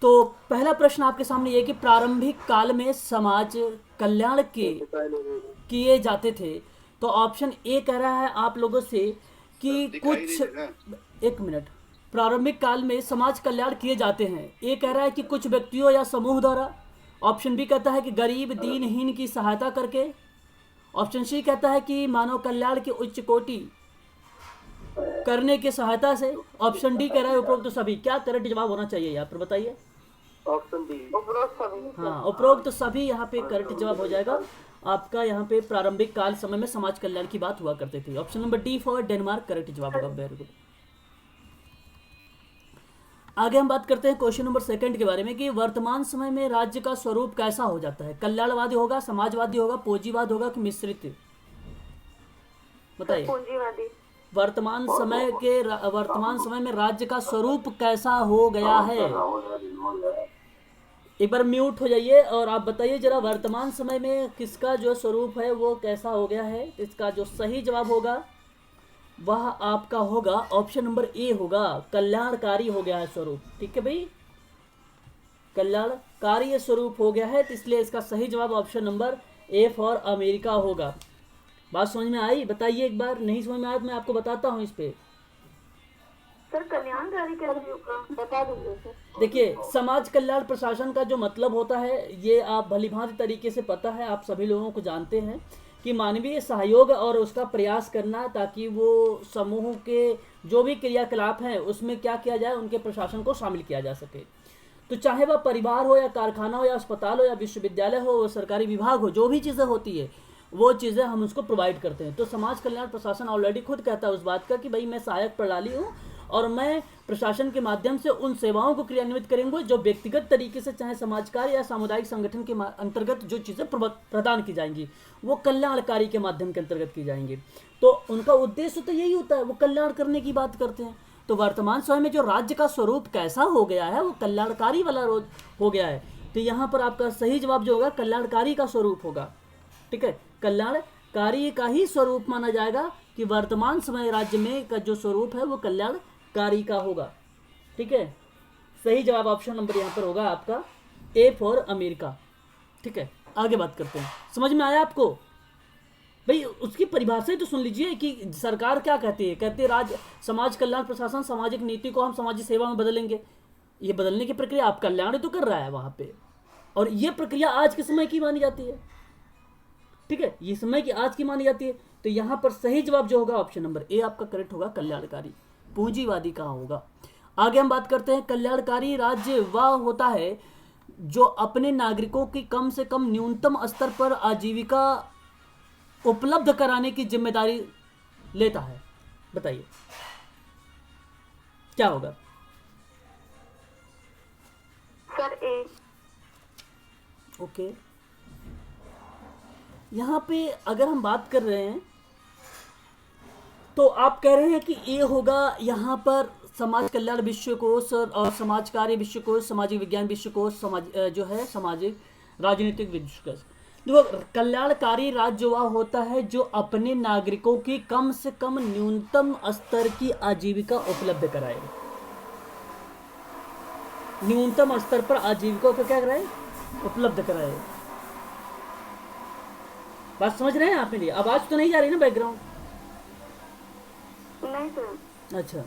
तो पहला प्रश्न आपके सामने ये कि प्रारंभिक काल में समाज कल्याण किए जाते थे। तो ऑप्शन ए कह रहा है आप लोगों से कि कुछ, एक मिनट, प्रारंभिक काल में समाज कल्याण किए जाते हैं। ए कह रहा है कि कुछ व्यक्तियों या समूह द्वारा। ऑप्शन बी कहता है कि गरीब दीनहीन की सहायता करके। ऑप्शन सी कहता है कि मानव कल्याण की उच्च कोटि करने की सहायता से। ऑप्शन डी कह रहा है उपरोक्त सभी। क्या करेक्ट जवाब होना चाहिए यहाँ पर बताइए? ऑप्शन डी, उपरोक्त सभी। हाँ, उपरोक्त सभी यहाँ पे करेक्ट जवाब हो जाएगा आपका। यहाँ पे प्रारंभिक काल समय में समाज कल्याण की बात हुआ करते थे। Option number D for Denmark correct जवाब होगा। Very good. आगे हम बात करते हैं क्वेश्चन नंबर सेकंड के बारे में कि वर्तमान समय में राज्य का स्वरूप कैसा हो जाता है। कल्याणवादी होगा, समाजवादी होगा, पूंजीवाद होगा कि मिश्रित? बताइए। पूंजीवादी। वर्तमान समय में राज्य का स्वरूप कैसा हो गया है? एक बार म्यूट हो जाइए और आप बताइए जरा, वर्तमान समय में किसका जो स्वरूप है वो कैसा हो गया है। इसका जो सही जवाब होगा वह आपका होगा ऑप्शन नंबर ए होगा, कल्याणकारी हो गया है स्वरूप। ठीक है भाई, कल्याणकारी स्वरूप हो गया है, तो इसलिए इसका सही जवाब option number A for America होगा। बात समझ में आई? बताइए एक बार। नहीं समझ में आया तो मैं आपको बताता हूँ इस पे। सर कल्याणकारी कैसे होगा, बता दीजिए सर। देखिए, समाज कल्याण प्रशासन का जो मतलब होता है ये आप भलीभांति तरीके से पता है, आप सभी लोगों को जानते हैं कि मानवीय सहयोग और उसका प्रयास करना ताकि वो समूह के जो भी क्रियाकलाप हैं उसमें क्या किया जाए, उनके प्रशासन को शामिल किया जा सके। तो चाहे वह परिवार हो या कारखाना हो या अस्पताल हो या विश्वविद्यालय हो, सरकारी विभाग हो, जो भी चीज़ें होती है वो चीज़ें हम उसको प्रोवाइड करते हैं। तो समाज कल्याण प्रशासन ऑलरेडी खुद कहता है उस बात का कि भाई मैं सहायक प्रणाली हूँ और मैं प्रशासन के माध्यम से उन सेवाओं को क्रियान्वित करेंगे जो व्यक्तिगत तरीके से चाहे समाज कार्य या सामुदायिक संगठन के अंतर्गत जो चीज़ें प्रदान की जाएंगी वो कल्याणकारी के माध्यम के अंतर्गत की जाएंगी। तो उनका उद्देश्य तो यही होता है, वो कल्याण करने की बात करते हैं। तो वर्तमान समय में जो राज्य का स्वरूप कैसा हो गया है वो कल्याणकारी वाला हो गया है। तो यहाँ पर आपका सही जवाब जो होगा कल्याणकारी का स्वरूप होगा। ठीक है, कल्याणकारी का ही स्वरूप माना जाएगा कि वर्तमान समय राज्य में का जो स्वरूप है वो कल्याणकारी का होगा। ठीक है, सही जवाब ऑप्शन नंबर यहाँ पर होगा आपका ए फॉर अमेरिका। ठीक है, आगे बात करते हैं। समझ में आया आपको? भाई उसकी परिभाषा तो सुन लीजिए कि सरकार क्या कहती है। कहती है राज्य समाज कल्याण प्रशासन सामाजिक नीति को हम सामाजिक सेवा में बदलेंगे। ये बदलने की प्रक्रिया आप कल्याण तो कर रहा है वहां पे, और ये प्रक्रिया आज के समय की मानी जाती है। ठीक है, ये समय की आज की मानी जाती है। तो यहाँ पर सही जवाब जो होगा ऑप्शन नंबर ए आपका करेक्ट होगा, कल्याणकारी। पूंजीवादी कहाँ होगा? आगे हम बात करते हैं। कल्याणकारी राज्य वह होता है जो अपने नागरिकों की कम से कम न्यूनतम स्तर पर आजीविका उपलब्ध कराने की जिम्मेदारी लेता है। बताइए क्या होगा? सर ए। ओके, यहाँ पे अगर हम बात कर रहे हैं तो आप कह रहे हैं कि ए होगा यहाँ पर समाज कल्याण विश्वकोश और समाज कार्य विश्वकोश, सामाजिक विज्ञान विश्वकोश, समाज जो है सामाजिक राजनीतिक विश्वकोश। देखो, कल्याणकारी राज्य वह होता है जो अपने नागरिकों की कम से कम न्यूनतम स्तर की आजीविका उपलब्ध कराए। न्यूनतम स्तर पर आजीविका को क्या कराए? उपलब्ध कराए। बात समझ रहे हैं आप मेरी? आवाज तो नहीं जा रही ना बैकग्राउंड? नहीं सर। अच्छा,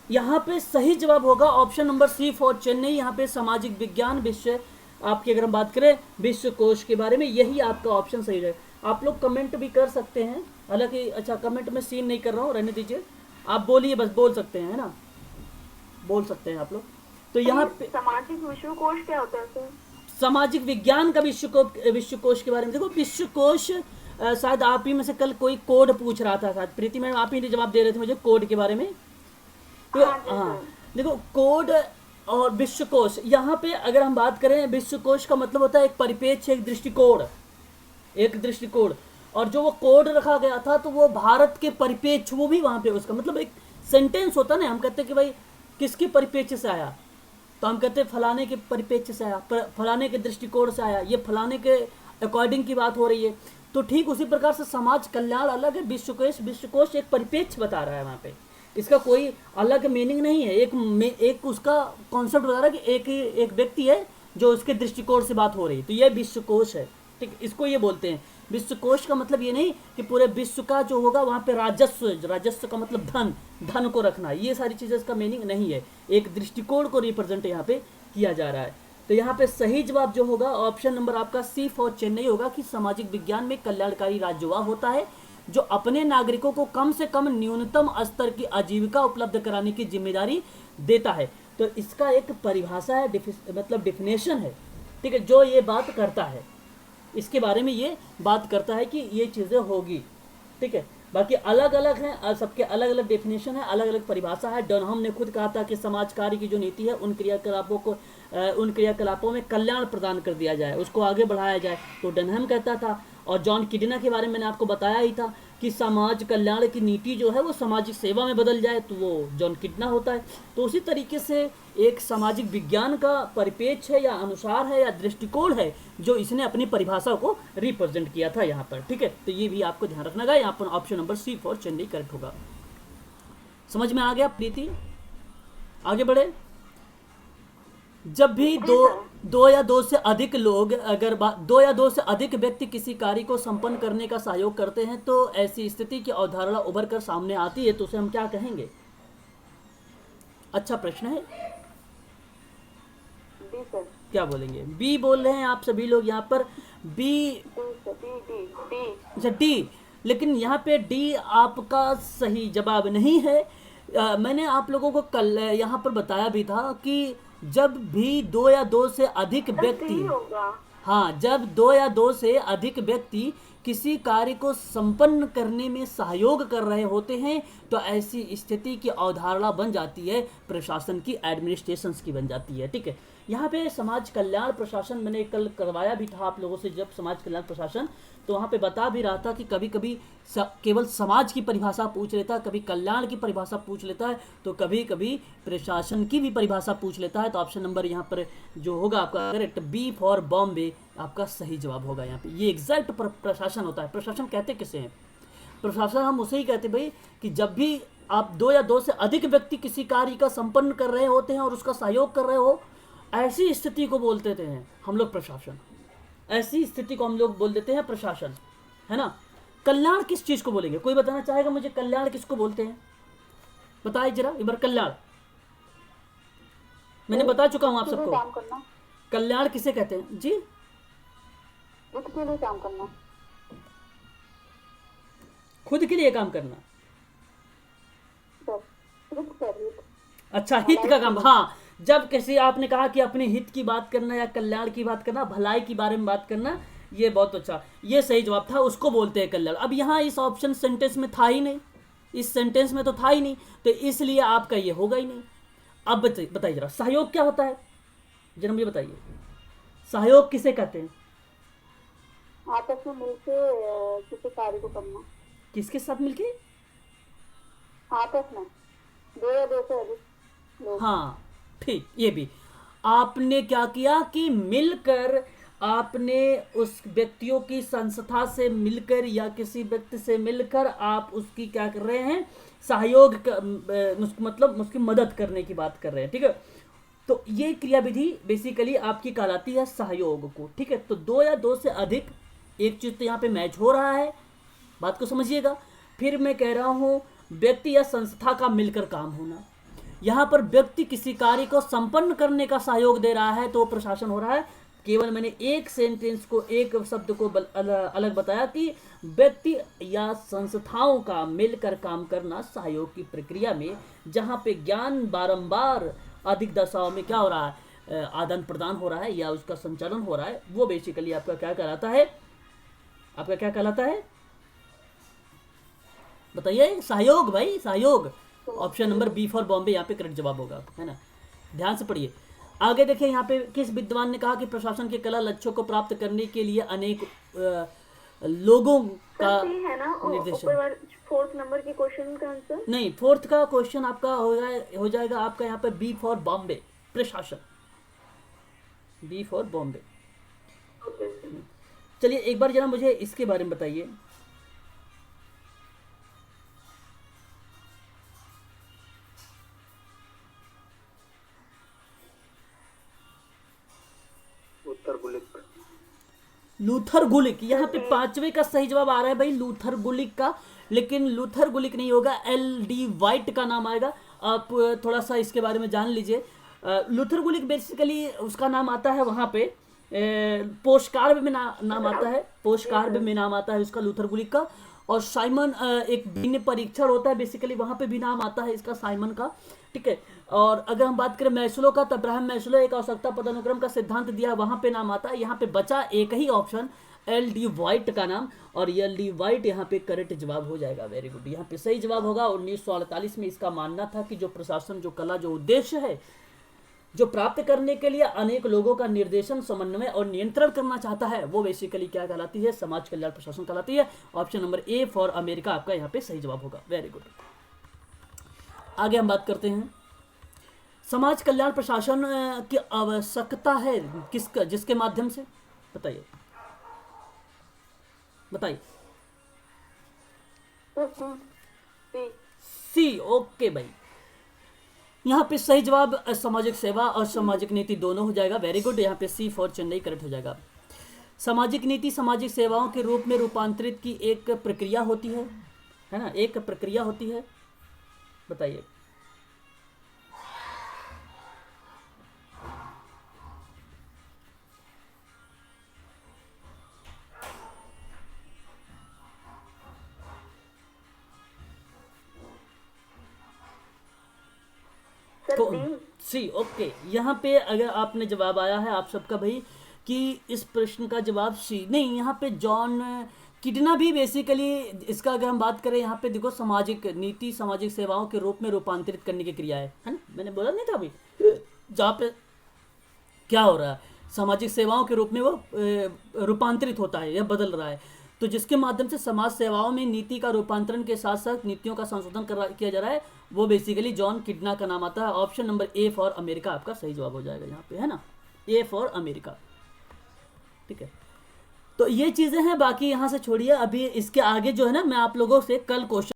यहाँ पे सही जवाब होगा option number C for Chennai. यहाँ पे सामाजिक विज्ञान विश्व आपकी अगर हम बात करें विश्व कोश के बारे में, यही आपका ऑप्शन सही है। आप लोग कमेंट भी कर सकते हैं, हालांकि अच्छा कमेंट में सीन नहीं कर रहा हूँ, रहने दीजिए। आप बोलिए, बस बोल सकते हैं, है ना? बोल सकते हैं आप लोग। तो यहाँ पे सामाजिक विश्वकोश क्या होता है सर? सामाजिक विज्ञान का विश्वकोश के बारे में देखो। विश्वकोश शायद आप ही में से कल कोई कोड पूछ रहा था, शायद प्रीति मैम आप ही जवाब दे रहे थे मुझे कोड के बारे में। तो हाँ देखो, कोड और विश्वकोश, यहाँ पे अगर हम बात करें विश्वकोश का मतलब होता है एक परिपेक्ष्य, एक दृष्टिकोण, एक दृष्टिकोण। और जो वो कोड रखा गया था तो वो भारत के परिपेक्ष्य, वो भी वहां पे उसका मतलब एक सेंटेंस होता है ना। हम कहते हैं कि भाई किसके परिपेक्ष्य से आया, तो हम कहते हैं फलाने के परिपेक्ष्य से आया, फलाने के दृष्टिकोण से आया, ये फलाने के अकॉर्डिंग की बात हो रही है। तो ठीक उसी प्रकार से समाज कल्याण अलग है, विश्वकोश एक परिपेक्ष्य बता रहा है वहाँ पे। इसका कोई अलग मीनिंग नहीं है, एक उसका कॉन्सेप्ट बता रहा है कि एक व्यक्ति है जो उसके दृष्टिकोण से बात हो रही है, तो ये विश्वकोश है। ठीक, इसको ये बोलते हैं विश्वकोश। का मतलब ये नहीं कि पूरे विश्व का जो होगा वहाँ पे राजस्व का मतलब धन को रखना, ये सारी चीज़ें इसका मीनिंग नहीं है। एक दृष्टिकोण को रिप्रेजेंट यहाँ पे किया जा रहा है। तो यहाँ पे सही जवाब जो होगा ऑप्शन नंबर आपका सी फॉर चेन्नई होगा कि सामाजिक विज्ञान में कल्याणकारी राज्य वह होता है जो अपने नागरिकों को कम से कम न्यूनतम स्तर की आजीविका उपलब्ध कराने की जिम्मेदारी देता है। तो इसका एक परिभाषा है, मतलब डिफिनेशन है। ठीक है, जो ये बात करता है, इसके बारे में ये बात करता है कि ये चीज़ें होगी। ठीक है, बाकी अलग अलग हैं, सबके अलग अलग डेफिनेशन है, अलग अलग परिभाषा है। डनहम ने खुद कहा था कि समाज कार्य की जो नीति है उन क्रियाकलापों में कल्याण प्रदान कर दिया जाए, उसको आगे बढ़ाया जाए, तो डनहम कहता था। और जॉन किडना के बारे में मैंने आपको बताया ही था कि समाज कल्याण की नीति जो है वो सामाजिक सेवा में बदल जाए, तो वो जॉन किडना होता है। तो उसी तरीके से एक सामाजिक विज्ञान का परिपेक्ष्य है या अनुसार है या दृष्टिकोण है जो इसने अपनी परिभाषा को रिप्रेजेंट किया था यहाँ पर। ठीक है, तो ये भी आपको ध्यान रखना है। यहाँ पर option number C for Chennai correct होगा। समझ में आ गया प्रीति? आगे बढ़े। जब भी दो या दो से अधिक लोग, अगर दो या दो से अधिक व्यक्ति किसी कार्य को संपन्न करने का सहयोग करते हैं तो ऐसी स्थिति की अवधारणा उभर कर सामने आती है, तो उसे हम क्या कहेंगे? अच्छा प्रश्न है। D sir. क्या बोलेंगे? बी बोल रहे हैं आप सभी लोग यहाँ पर। बी, अच्छा डी, लेकिन यहाँ पे डी आपका सही जवाब नहीं है। मैंने आप लोगों को कल यहाँ पर बताया भी था कि जब भी दो या दो से अधिक व्यक्ति, हाँ, जब दो या दो से अधिक व्यक्ति किसी कार्य को संपन्न करने में सहयोग कर रहे होते हैं तो ऐसी स्थिति की अवधारणा बन जाती है प्रशासन की, एडमिनिस्ट्रेशन की बन जाती है। ठीक है, यहाँ पे समाज कल्याण प्रशासन मैंने कल करवाया भी था आप लोगों से, जब समाज कल्याण प्रशासन, तो वहाँ पे बता भी रहा था कि कभी कभी केवल समाज की परिभाषा पूछ लेता है, कभी कल्याण की परिभाषा पूछ लेता है, तो कभी कभी प्रशासन की भी परिभाषा पूछ लेता है। तो ऑप्शन नंबर यहाँ पर जो होगा आपका करेक्ट, बी फॉर बॉम्बे आपका सही जवाब होगा। यहाँ पे ये एग्जैक्ट प्रशासन होता है। प्रशासन कहते किसे हैं? प्रशासन हम उसे ही कहते भाई कि जब भी आप दो या दो से अधिक व्यक्ति किसी कार्य का संपन्न कर रहे होते हैं और उसका सहयोग कर रहे हो, ऐसी स्थिति को बोलते थे हैं हम लोग प्रशासन। ऐसी स्थिति को हम लोग बोल देते हैं प्रशासन, है ना। कल्याण किस चीज को बोलेंगे? कोई बताना चाहेगा मुझे कल्याण किसको बोलते हैं? बताइए जरा एक बार। कल्याण मैंने बता चुका हूं आप सबको, काम करना, कल्याण किसे कहते हैं जी? खुद के लिए काम करना, खुद के लिए काम करना। हित। अच्छा, हित का काम। हाँ, जब किसी आपने कहा कि अपने हित की बात करना या कल्याण की बात करना, भलाई की बारे में बात करना, ये बहुत अच्छा, ये सही जवाब था, उसको बोलते हैं कल्याण। अब यहाँ इस ऑप्शन सेंटेंस में था ही नहीं, इस सेंटेंस में तो था ही नहीं, तो इसलिए आपका ये होगा ही नहीं। अब बताइए जरा, सहयोग क्या होता है? जरा मुझे बताइए, सहयोग किसे कहते हैं? आपस में मिलकर किसी कार्य को करना। किसके साथ मिलके? आपस में दो या दो से अधिक लोग। हाँ ठीक, ये भी आपने क्या किया कि मिलकर आपने उस व्यक्तियों की संस्था से मिलकर या किसी व्यक्ति से मिलकर आप उसकी क्या कर रहे हैं? सहयोग मतलब उसकी मदद करने की बात कर रहे हैं। ठीक है, तो ये क्रिया विधि बेसिकली आपकी कहलाती है सहयोग को। ठीक है, तो दो या दो से अधिक, एक चीज तो यहाँ पे मैच हो रहा है, बात को समझिएगा। फिर मैं कह रहा हूं व्यक्ति या संस्था का मिलकर काम होना। यहाँ पर व्यक्ति किसी कार्य को संपन्न करने का सहयोग दे रहा है तो प्रशासन हो रहा है। केवल मैंने एक सेंटेंस को, एक शब्द को अलग बताया कि व्यक्ति या संस्थाओं का मिलकर काम करना सहयोग की प्रक्रिया में, जहाँ पे ज्ञान बारंबार अधिक दशाओं में क्या हो रहा है? आदान प्रदान हो रहा है या उसका संचालन हो रहा है, वो बेसिकली आपका क्या कहलाता है? आपका क्या कहलाता है बताइए? सहयोग भाई, सहयोग। Option number B for Bombay यहाँ पे करेक्ट जवाब होगा, है ना। ध्यान से पढ़िए आगे। देखिए यहाँ पे किस विद्वान ने कहा कि प्रशासन के कला लक्ष्यों को प्राप्त करने के लिए अनेक लोगों का है ना निर्देशन। फोर्थ नंबर के क्वेश्चन का आंसर नहीं, फोर्थ का क्वेश्चन आपका हो जाएगा आपका यहाँ पे बी फॉर बॉम्बे, प्रशासन, बी फॉर बॉम्बे। चलिए एक बार जरा मुझे इसके बारे में बताइए। लूथर गुलिक, यहाँ पे पांचवे का सही जवाब आ रहा है भाई लूथर गुलिक का, लेकिन लूथर गुलिक नहीं होगा, एल.डी. वाइट का नाम आएगा। आप थोड़ा सा इसके बारे में जान लीजिए। लूथर गुलिक बेसिकली उसका नाम आता है वहाँ पे पोस्टकार्ड में नाम आता है, पोस्टकार्ड में नाम आता है उसका लूथर गुलिक का। और साइमन एक भिन्न परीक्षण होता है, बेसिकली वहाँ पे भी नाम आता है इसका साइमन का। ठीक है, और अगर हम बात करें मैस्लो का, तो अब्राहम मैस्लो एक आवश्यकता पदानुक्रम का सिद्धांत दिया, वहाँ पे नाम आता है। यहाँ पे बचा एक ही ऑप्शन, एल.डी. वाइट का नाम, और एल.डी. वाइट यहाँ पे करेक्ट जवाब हो जाएगा। वेरी गुड, यहाँ पे सही जवाब होगा। 1948 में इसका मानना था कि जो प्रशासन, जो कला, जो उद्देश्य है, जो प्राप्त करने के लिए अनेक लोगों का निर्देशन, समन्वय और नियंत्रण करना चाहता है, वो बेसिकली क्या कहलाती है? समाज कल्याण प्रशासन कहलाती है। Option number A for America आपका यहाँ पे सही जवाब होगा। वेरी गुड, आगे हम बात करते हैं। समाज कल्याण प्रशासन की आवश्यकता है किसका, जिसके माध्यम से? बताइए बताइए। सी, ओके भाई, यहाँ पे सही जवाब सामाजिक सेवा और सामाजिक नीति दोनों हो जाएगा। वेरी गुड, यहाँ पे सी फॉर चेन्नई करेक्ट हो जाएगा। सामाजिक नीति सामाजिक सेवाओं के रूप में रूपांतरित की एक प्रक्रिया होती है ना, एक प्रक्रिया होती है। बताइए। सी, ओके, यहाँ पे अगर आपने जवाब आया है आप सबका भाई कि इस प्रश्न का जवाब सी नहीं, यहाँ पे जॉन किडना भी बेसिकली, इसका अगर हम बात करें यहाँ पे देखो, सामाजिक नीति, सामाजिक सेवाओं के रूप में रूपांतरित करने की क्रिया है ना, मैंने बोला नहीं था अभी, जहाँ पे क्या हो रहा है, सामाजिक सेवाओं के रूप में वो रूपांतरित होता है या बदल रहा है। तो जिसके माध्यम से समाज सेवाओं में नीति का रूपांतरण के साथ साथ नीतियों का संशोधन किया जा रहा है, वो बेसिकली जॉन किडना का नाम आता है। Option number A for America आपका सही जवाब हो जाएगा यहाँ पे, है ना, ए फॉर अमेरिका। ठीक है, तो ये चीज़ें हैं, बाकी यहाँ से छोड़िए। अभी इसके आगे जो है ना, मैं आप लोगों से कल क्वेश्चन